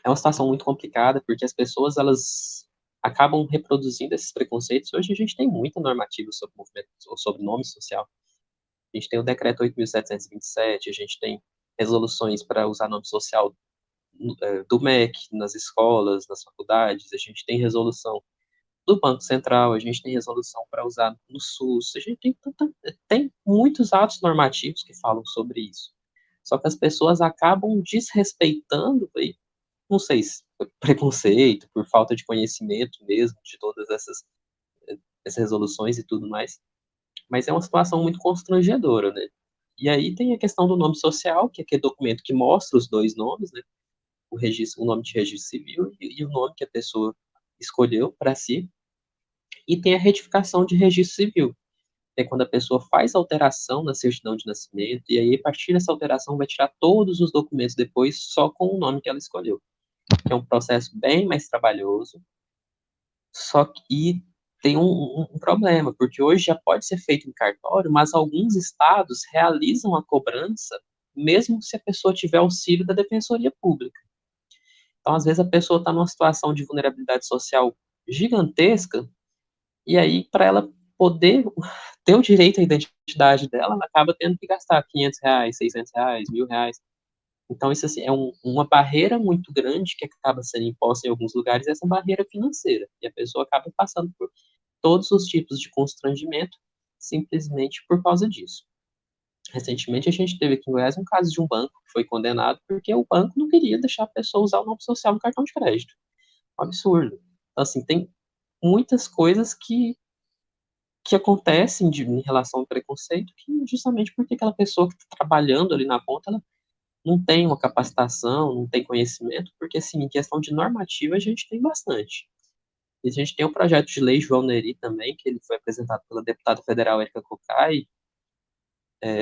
é uma situação muito complicada, porque as pessoas, elas acabam reproduzindo esses preconceitos. Hoje a gente tem muita normativa sobre movimento, ou sobre nome social. A gente tem o decreto 8.727, a gente tem resoluções para usar nome social do MEC nas escolas, nas faculdades, a gente tem resolução do Banco Central, a gente tem resolução para usar no SUS, a gente tem muitos atos normativos que falam sobre isso. Só que as pessoas acabam desrespeitando, aí, não sei se por preconceito, por falta de conhecimento mesmo de todas essas resoluções e tudo mais, mas é uma situação muito constrangedora, né? E aí tem a questão do nome social, que é aquele documento que mostra os dois nomes, né? O nome de registro civil e o nome que a pessoa escolheu para si. E tem a retificação de registro civil, que é quando a pessoa faz alteração na certidão de nascimento, e aí, a partir dessa alteração, vai tirar todos os documentos depois só com o nome que ela escolheu. É um processo bem mais trabalhoso, só que tem um problema, porque hoje já pode ser feito em cartório, mas alguns estados realizam a cobrança mesmo se a pessoa tiver auxílio da Defensoria Pública. Então, às vezes, a pessoa está numa situação de vulnerabilidade social gigantesca, e aí, para ela poder ter o direito à identidade dela, ela acaba tendo que gastar R$ 500, R$ 600, R$ 1.000. Então, isso assim, é uma barreira muito grande que acaba sendo imposta em alguns lugares, essa barreira financeira. E a pessoa acaba passando por todos os tipos de constrangimento simplesmente por causa disso. Recentemente, a gente teve aqui em Goiás um caso de um banco que foi condenado porque o banco não queria deixar a pessoa usar o nome social no cartão de crédito. Um absurdo. Então, assim, tem muitas coisas que acontecem em relação ao preconceito, que justamente porque aquela pessoa que está trabalhando ali na ponta, ela não tem uma capacitação, não tem conhecimento, porque, assim, em questão de normativa, a gente tem bastante. E a gente tem o projeto de lei João Neri também, que ele foi apresentado pela deputada federal Erika Cocai.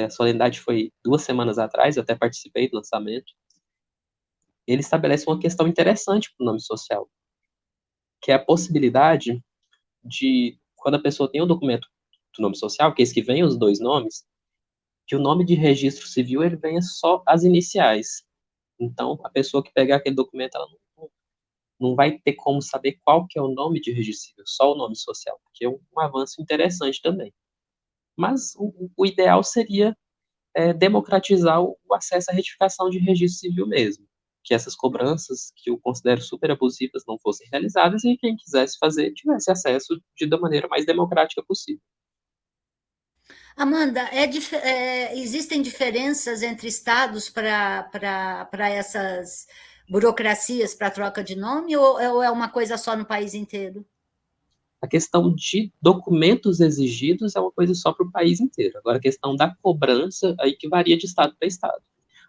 A solenidade foi 2 semanas atrás, eu até participei do lançamento. Ele estabelece uma questão interessante para o nome social, que é a possibilidade de, quando a pessoa tem o documento do nome social, que é esse que vem os dois nomes, que o nome de registro civil ele venha só as iniciais. Então, a pessoa que pegar aquele documento, ela não vai ter como saber qual que é o nome de registro civil, só o nome social, que é um avanço interessante também. Mas o ideal seria democratizar o acesso à retificação de registro civil mesmo, que essas cobranças, que eu considero super abusivas, não fossem realizadas e quem quisesse fazer tivesse acesso da maneira mais democrática possível. Amanda, existem diferenças entre estados para essas burocracias para troca de nome ou é uma coisa só no país inteiro? A questão de documentos exigidos é uma coisa só para o país inteiro. Agora, a questão da cobrança, aí que varia de estado para estado.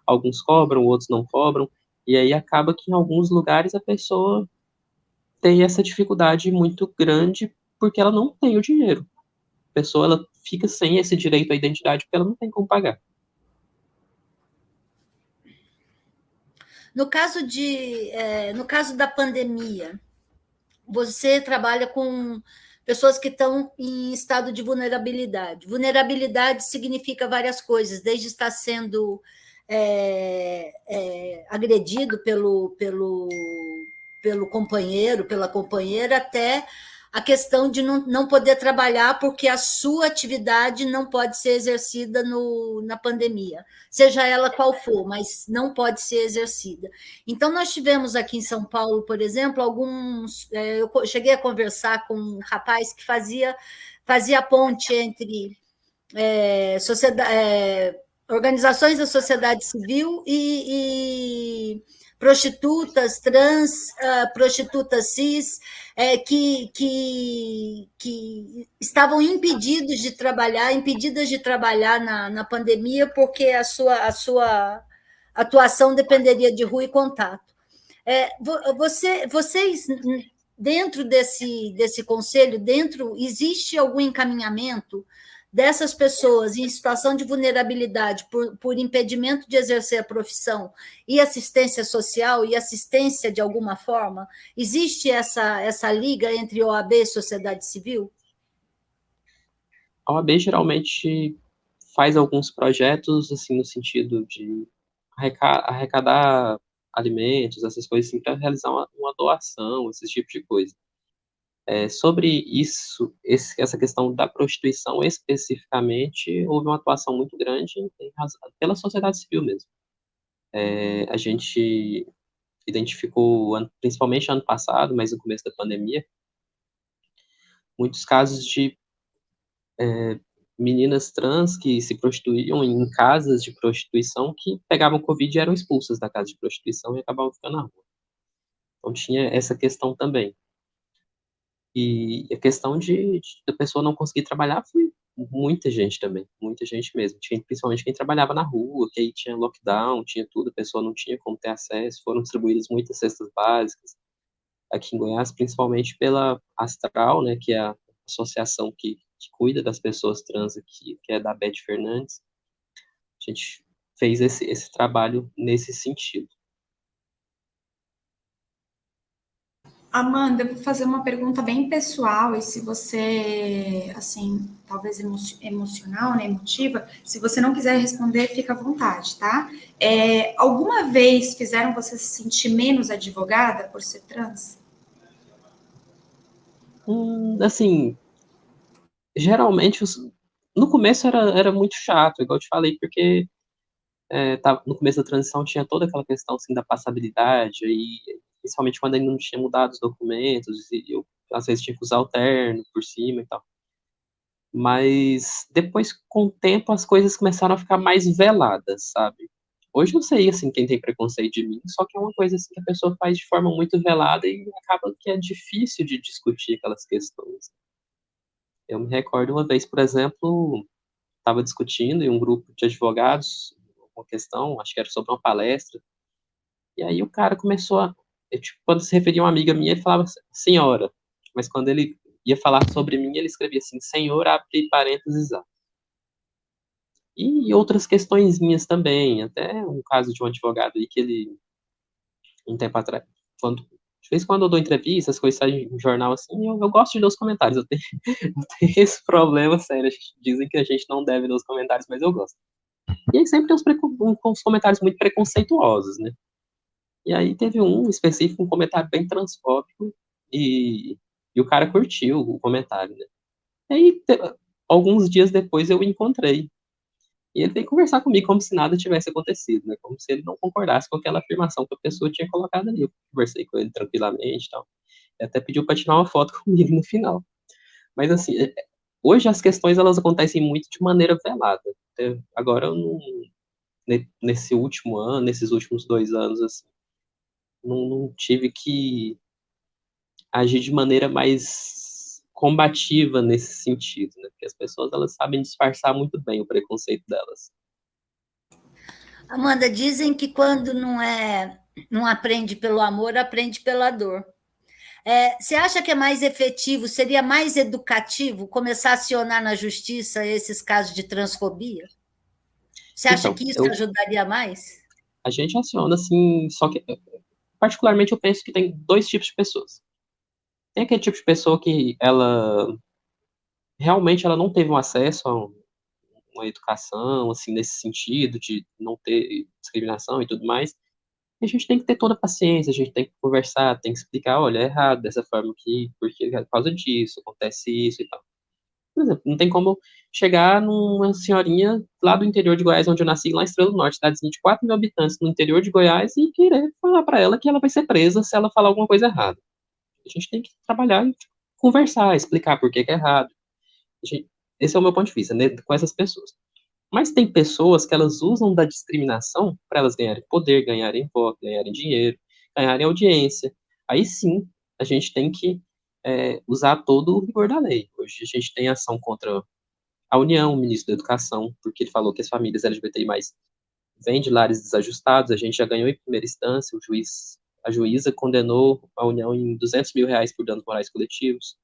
Alguns cobram, outros não cobram, e aí acaba que em alguns lugares a pessoa tem essa dificuldade muito grande porque ela não tem o dinheiro. A pessoa ela fica sem esse direito à identidade porque ela não tem como pagar. No caso da pandemia, você trabalha com pessoas que estão em estado de vulnerabilidade. Vulnerabilidade significa várias coisas, desde estar sendo agredido pelo companheiro, pela companheira, até a questão de não poder trabalhar porque a sua atividade não pode ser exercida na pandemia, seja ela qual for, mas não pode ser exercida. Então, nós tivemos aqui em São Paulo, por exemplo, eu cheguei a conversar com um rapaz que fazia ponte entre organizações da sociedade civil e prostitutas trans, prostitutas cis, que estavam impedidas de trabalhar na pandemia porque a sua atuação dependeria de rua e contato. Vocês, dentro desse conselho, existe algum encaminhamento dessas pessoas em situação de vulnerabilidade por impedimento de exercer a profissão e assistência social e assistência de alguma forma? Existe essa liga entre OAB e sociedade civil? A OAB geralmente faz alguns projetos, assim, no sentido de arrecadar alimentos, essas coisas assim, para realizar uma doação, esses tipos de coisa. Sobre isso, essa questão da prostituição especificamente, houve uma atuação muito grande pela sociedade civil mesmo. A gente identificou, principalmente ano passado, mas no começo da pandemia, muitos casos de meninas trans que se prostituíam em casas de prostituição que pegavam Covid e eram expulsas da casa de prostituição e acabavam ficando na rua. Então tinha essa questão também. E a questão da pessoa não conseguir trabalhar foi muita gente também, muita gente mesmo. Tinha, principalmente quem trabalhava na rua, que aí tinha lockdown, tinha tudo, a pessoa não tinha como ter acesso. Foram distribuídas muitas cestas básicas aqui em Goiás, principalmente pela Astral, né, que é a associação que cuida das pessoas trans aqui, que é da Beth Fernandes. A gente fez esse trabalho nesse sentido. Amanda, eu vou fazer uma pergunta bem pessoal, e se você, assim, talvez emocional, né, emotiva, se você não quiser responder, fica à vontade, tá? Alguma vez fizeram você se sentir menos advogada por ser trans? Assim, geralmente, no começo era muito chato, igual eu te falei, porque no começo da transição tinha toda aquela questão assim, da passabilidade, e principalmente quando ainda não tinha mudado os documentos, e eu às vezes tinha que usar o terno por cima e tal. Mas depois, com o tempo, as coisas começaram a ficar mais veladas, sabe? Hoje eu sei, assim, quem tem preconceito de mim, só que é uma coisa assim, que a pessoa faz de forma muito velada e acaba que é difícil de discutir aquelas questões. Eu me recordo uma vez, por exemplo, estava discutindo em um grupo de advogados uma questão, acho que era sobre uma palestra, e aí o cara começou tipo, quando se referia a uma amiga minha, ele falava senhora, mas quando ele ia falar sobre mim, ele escrevia assim, senhor, abre parênteses A. E outras questõezinhas também, até um caso de um advogado aí que ele, um tempo atrás, de vez em quando eu dou entrevista, as coisas saem em jornal assim, eu gosto de ler os comentários, eu tenho esse problema sério, dizem que a gente não deve ler os comentários, mas eu gosto. E aí sempre tem uns comentários muito preconceituosos, né? E aí teve um específico, um comentário bem transfóbico, e o cara curtiu o comentário, né? E aí, alguns dias depois eu o encontrei. E ele veio conversar comigo como se nada tivesse acontecido, né? Como se ele não concordasse com aquela afirmação que a pessoa tinha colocado ali. Eu conversei com ele tranquilamente e tal. Ele até pediu para tirar uma foto comigo no final. Mas assim, hoje as questões elas acontecem muito de maneira velada. Agora eu não, nesse último ano, nesses últimos 2 anos, assim, não tive que agir de maneira mais combativa nesse sentido, né? Porque as pessoas elas sabem disfarçar muito bem o preconceito delas. Amanda, dizem que quando não aprende pelo amor, aprende pela dor. Você acha que é mais efetivo, seria mais educativo começar a acionar na justiça esses casos de transfobia? Você acha Então, que isso ajudaria mais? a gente aciona, assim, só que, particularmente, eu penso que tem dois tipos de pessoas. Tem aquele tipo de pessoa que ela realmente ela não teve um acesso a uma educação, assim, nesse sentido, de não ter discriminação e tudo mais. E a gente tem que ter toda a paciência, a gente tem que conversar, tem que explicar, olha, é errado dessa forma aqui, porque é por causa disso, acontece isso e tal. Por exemplo, não tem como chegar numa senhorinha lá do interior de Goiás, onde eu nasci, lá em Estrela do Norte, cidadezinha de 4 mil habitantes no interior de Goiás, e querer falar para ela que ela vai ser presa se ela falar alguma coisa errada. A gente tem que trabalhar e conversar, explicar por que é errado. Esse é o meu ponto de vista, né, com essas pessoas. Mas tem pessoas que elas usam da discriminação para elas ganharem poder, ganharem voto, ganharem dinheiro, ganharem audiência. Aí sim, a gente tem que usar todo o rigor da lei. Hoje a gente tem ação contra a União, o ministro da Educação, porque ele falou que as famílias LGBTI+, vêm de lares desajustados, a gente já ganhou em primeira instância, o juiz A juíza condenou a União em R$ 200 mil por danos morais coletivos.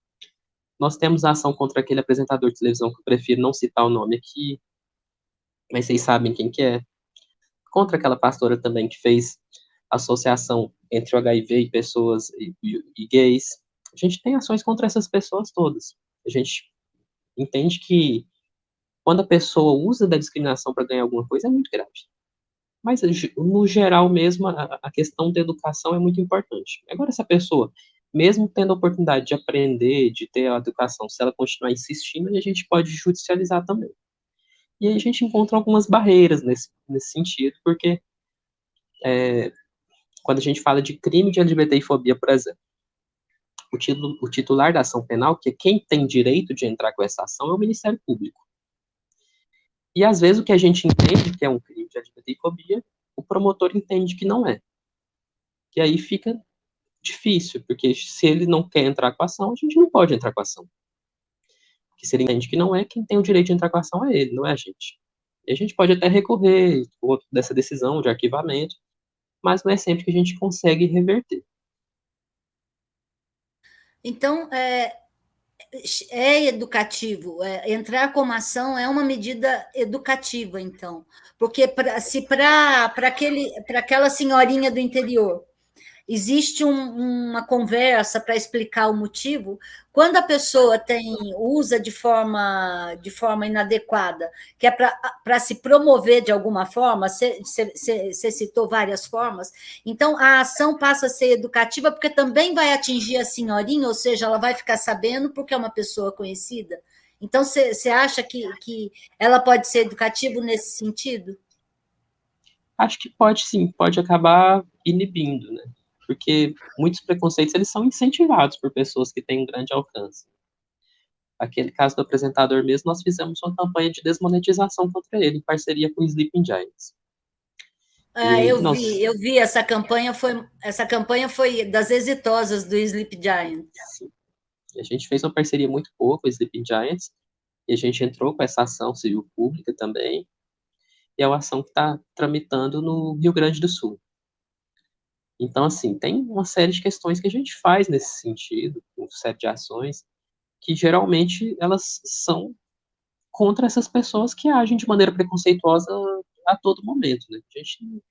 Nós temos a ação contra aquele apresentador de televisão que eu prefiro não citar o nome aqui, mas vocês sabem quem que é. Contra aquela pastora também que fez associação entre o HIV e pessoas e gays. A gente tem ações contra essas pessoas todas. A gente entende que quando a pessoa usa da discriminação para ganhar alguma coisa é muito grave. Mas, no geral mesmo, a questão da educação é muito importante. Agora, essa pessoa, mesmo tendo a oportunidade de aprender, de ter a educação, se ela continuar insistindo, a gente pode judicializar também. E aí a gente encontra algumas barreiras nesse sentido, porque quando a gente fala de crime de LGBTfobia, por exemplo, o titular da ação penal, que é quem tem direito de entrar com essa ação, é o Ministério Público. E, às vezes, o que a gente entende que é um crime de LGBTfobia, o promotor entende que não é. E aí fica difícil, porque se ele não quer entrar com a ação, a gente não pode entrar com a ação. Porque se ele entende que não é, quem tem o direito de entrar com a ação é ele, não é a gente. E a gente pode até recorrer dessa decisão de arquivamento, mas não é sempre que a gente consegue reverter. Então, é educativo, entrar como ação é uma medida educativa, então, porque se para aquela senhorinha do interior existe uma conversa para explicar o motivo, quando a pessoa usa de forma inadequada, que é para se promover de alguma forma, você citou várias formas, então a ação passa a ser educativa, porque também vai atingir a senhorinha, ou seja, ela vai ficar sabendo porque é uma pessoa conhecida. Então, você acha que ela pode ser educativa nesse sentido? Acho que pode sim, pode acabar inibindo, né? Porque muitos preconceitos eles são incentivados por pessoas que têm um grande alcance. Aquele caso do apresentador mesmo, nós fizemos uma campanha de desmonetização contra ele, em parceria com o Sleeping Giants. Eu vi essa campanha foi das exitosas do Sleep Giants. Sim. A gente fez uma parceria muito boa com o Sleeping Giants, e a gente entrou com essa ação civil pública também, e é uma ação que está tramitando no Rio Grande do Sul. Então, assim, tem uma série de questões que a gente faz nesse sentido, uma série de ações, que geralmente elas são contra essas pessoas que agem de maneira preconceituosa a todo momento, né? A gente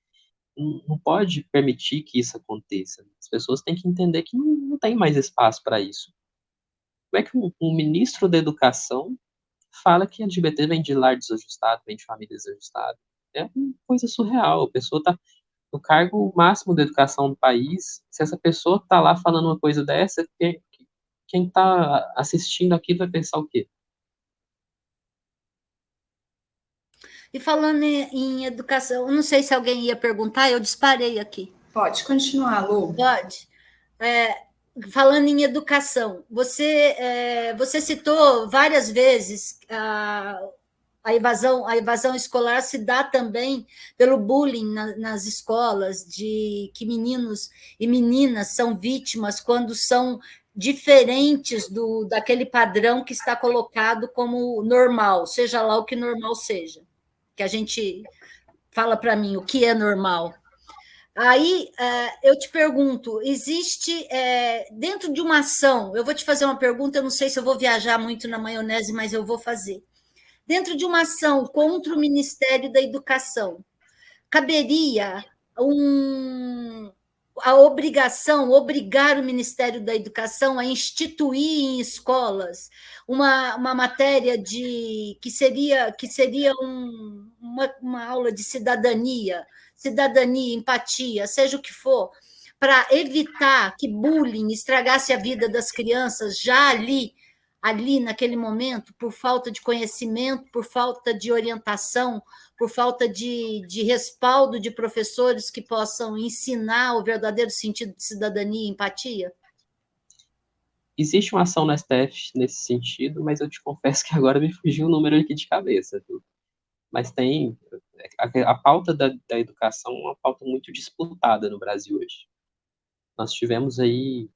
não pode permitir que isso aconteça. As pessoas têm que entender que não tem mais espaço para isso. Como é que um ministro da educação fala que LGBT vem de lar desajustado, vem de família desajustada? É uma coisa surreal. A pessoa está no cargo máximo da educação do país. Se essa pessoa está lá falando uma coisa dessa, quem está assistindo aquilo vai pensar o quê? E falando em educação, eu não sei se alguém ia perguntar, eu disparei aqui. Pode continuar, Lu. Pode. Falando em educação, você citou várias vezes a evasão escolar se dá também pelo bullying nas escolas, de que meninos e meninas são vítimas quando são diferentes daquele padrão que está colocado como normal, seja lá o que normal seja. Que a gente fala para mim o que é normal. Aí eu te pergunto, existe dentro de uma ação, eu vou te fazer uma pergunta, eu não sei se eu vou viajar muito na maionese, mas eu vou fazer. Dentro de uma ação contra o Ministério da Educação, caberia a obrigação, obrigar o Ministério da Educação a instituir em escolas uma matéria que seria uma aula de cidadania, empatia, seja o que for, para evitar que bullying estragasse a vida das crianças já ali naquele momento, por falta de conhecimento, por falta de orientação, por falta de respaldo de professores que possam ensinar o verdadeiro sentido de cidadania e empatia? Existe uma ação no STF nesse sentido, mas eu te confesso que agora me fugiu o número aqui de cabeça. Viu? Mas tem a pauta da educação é uma pauta muito disputada no Brasil hoje. Nós tivemos aí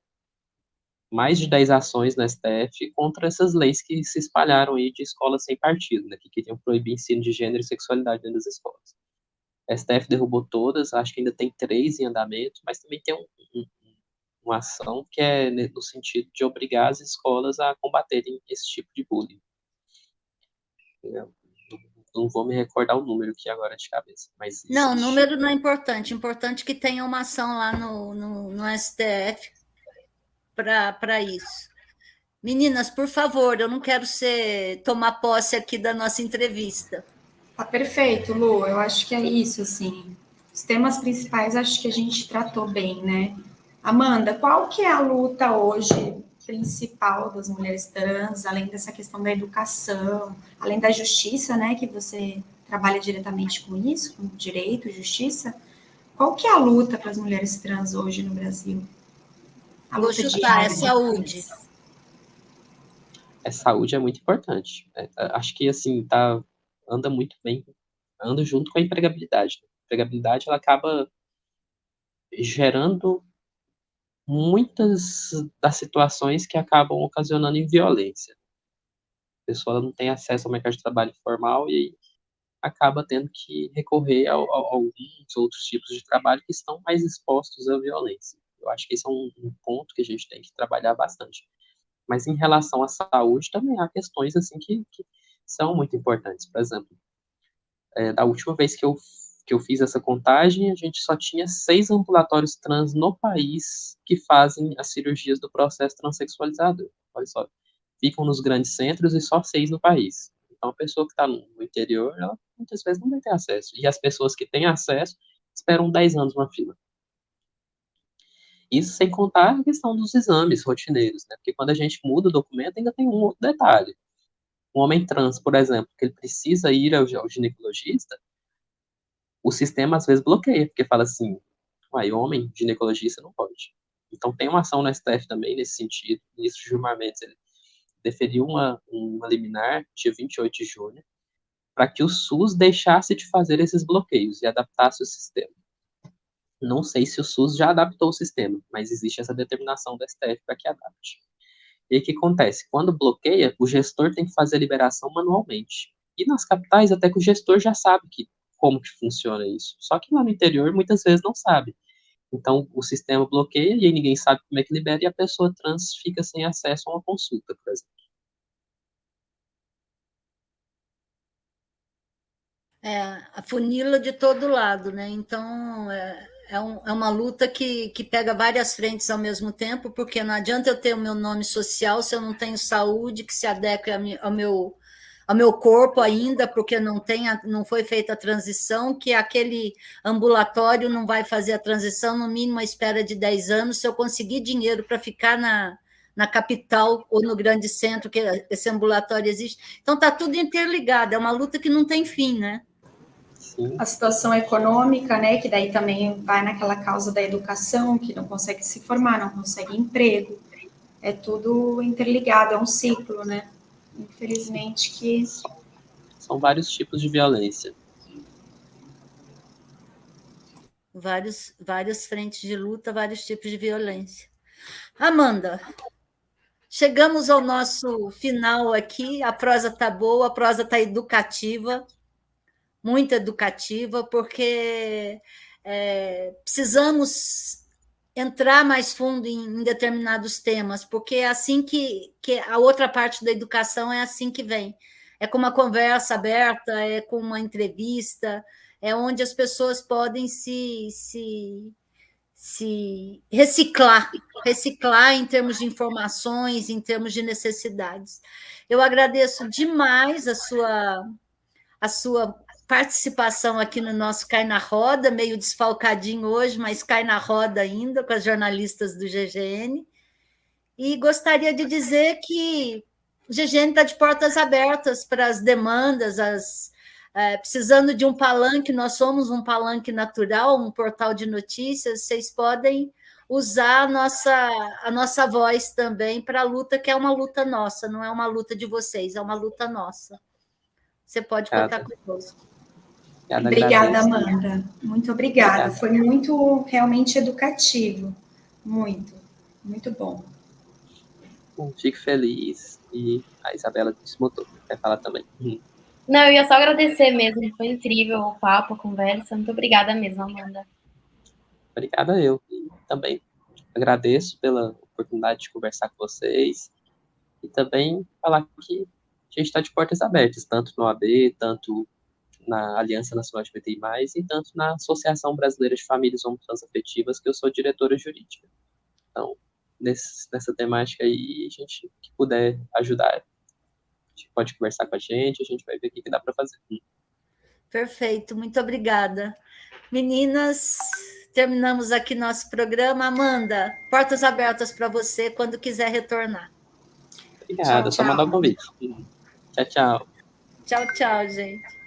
mais de 10 ações no STF contra essas leis que se espalharam aí de escolas sem partido, né, que queriam proibir ensino de gênero e sexualidade dentro das escolas. A STF derrubou todas, acho que ainda tem 3 em andamento, mas também tem uma ação que é no sentido de obrigar as escolas a combaterem esse tipo de bullying. Eu não vou me recordar o número aqui agora de cabeça, mas Não, o existe. número não é importante. Importante que tenha uma ação lá no STF para isso. Meninas, por favor, eu não quero tomar posse aqui da nossa entrevista. Tá perfeito, Lu. Eu acho que é isso, assim. Os temas principais acho que a gente tratou bem, né? Amanda, qual que é a luta hoje principal das mulheres trans, além dessa questão da educação, além da justiça, né, que você trabalha diretamente com isso, com direito, justiça? Qual que é a luta para as mulheres trans hoje no Brasil? A Vou luta chutar, é diária saúde. delas. Saúde é muito importante. Acho que assim anda muito bem, anda junto com a empregabilidade. A empregabilidade ela acaba gerando muitas das situações que acabam ocasionando em violência. A pessoa ela não tem acesso ao mercado de trabalho formal e aí acaba tendo que recorrer a alguns outros tipos de trabalho que estão mais expostos à violência. Eu acho que esse é um ponto que a gente tem que trabalhar bastante. Mas em relação à saúde, também há questões assim que são muito importantes. Por exemplo, da última vez que eu fiz essa contagem, a gente só tinha 6 ambulatórios trans no país que fazem as cirurgias do processo transexualizador. Olha só, ficam nos grandes centros e só 6 no país. Então, a pessoa que está no interior, ela muitas vezes não vai ter acesso. E as pessoas que têm acesso esperam 10 anos numa fila. Isso sem contar a questão dos exames rotineiros, né? Porque quando a gente muda o documento, ainda tem um outro detalhe. Um homem trans, por exemplo, que ele precisa ir ao ginecologista, o sistema às vezes bloqueia, porque fala assim, uai, homem ginecologista não pode. Então tem uma ação no STF também nesse sentido. O ministro Gilmar Mendes ele deferiu uma liminar, dia 28 de junho, para que o SUS deixasse de fazer esses bloqueios e adaptasse o sistema. Não sei se o SUS já adaptou o sistema, mas existe essa determinação do STF para que adapte. E aí o que acontece? Quando bloqueia, o gestor tem que fazer a liberação manualmente. E nas capitais, até que o gestor já sabe como que funciona isso. Só que lá no interior, muitas vezes não sabe. Então, o sistema bloqueia e aí ninguém sabe como é que libera e a pessoa trans fica sem acesso a uma consulta, por exemplo. Afunila de todo lado, né? Então, é uma luta que pega várias frentes ao mesmo tempo, porque não adianta eu ter o meu nome social se eu não tenho saúde que se adeque ao meu corpo ainda, porque não foi feita a transição, que aquele ambulatório não vai fazer a transição, no mínimo a espera de 10 anos, se eu conseguir dinheiro para ficar na capital ou no grande centro que esse ambulatório existe. Então, está tudo interligado, é uma luta que não tem fim, né? Sim. A situação econômica, né, que daí também vai naquela causa da educação, que não consegue se formar, não consegue emprego. É tudo interligado, é um ciclo, né? Infelizmente que... São vários tipos de violência. Várias frentes de luta, vários tipos de violência. Amanda, chegamos ao nosso final aqui. A prosa está boa, a prosa está educativa, muito educativa, porque precisamos entrar mais fundo em determinados temas, porque é assim que a outra parte da educação é assim que vem. É com uma conversa aberta, é com uma entrevista, é onde as pessoas podem se reciclar em termos de informações, em termos de necessidades. Eu agradeço demais a sua participação aqui no nosso Cai na Roda, meio desfalcadinho hoje, mas cai na roda ainda com as jornalistas do GGN. E gostaria de dizer que o GGN está de portas abertas para as demandas, precisando de um palanque, nós somos um palanque natural, um portal de notícias, vocês podem usar a nossa voz também para a luta, que é uma luta nossa, não é uma luta de vocês, é uma luta nossa. Você pode contar conosco. Obrigada, Amanda. Muito obrigada. Foi muito, realmente educativo. Muito, muito bom. Fico feliz. E a Isabela desmutou. Quer falar também. Não, eu ia só agradecer mesmo, foi incrível o papo, a conversa. Muito obrigada mesmo, Amanda. Obrigada eu. E também agradeço pela oportunidade de conversar com vocês e também falar que a gente está de portas abertas, tanto no AB, tanto na Aliança Nacional LGBTI+, e tanto na Associação Brasileira de Famílias Homotransafetivas, que eu sou diretora jurídica. Então, nessa temática aí, a gente que puder ajudar, a gente pode conversar com a gente vai ver o que dá para fazer. Perfeito, muito obrigada. Meninas, terminamos aqui nosso programa. Amanda, portas abertas para você quando quiser retornar. Obrigada, Tchau, só mandar o tchau. convite. Tchau, tchau. Tchau, tchau, gente.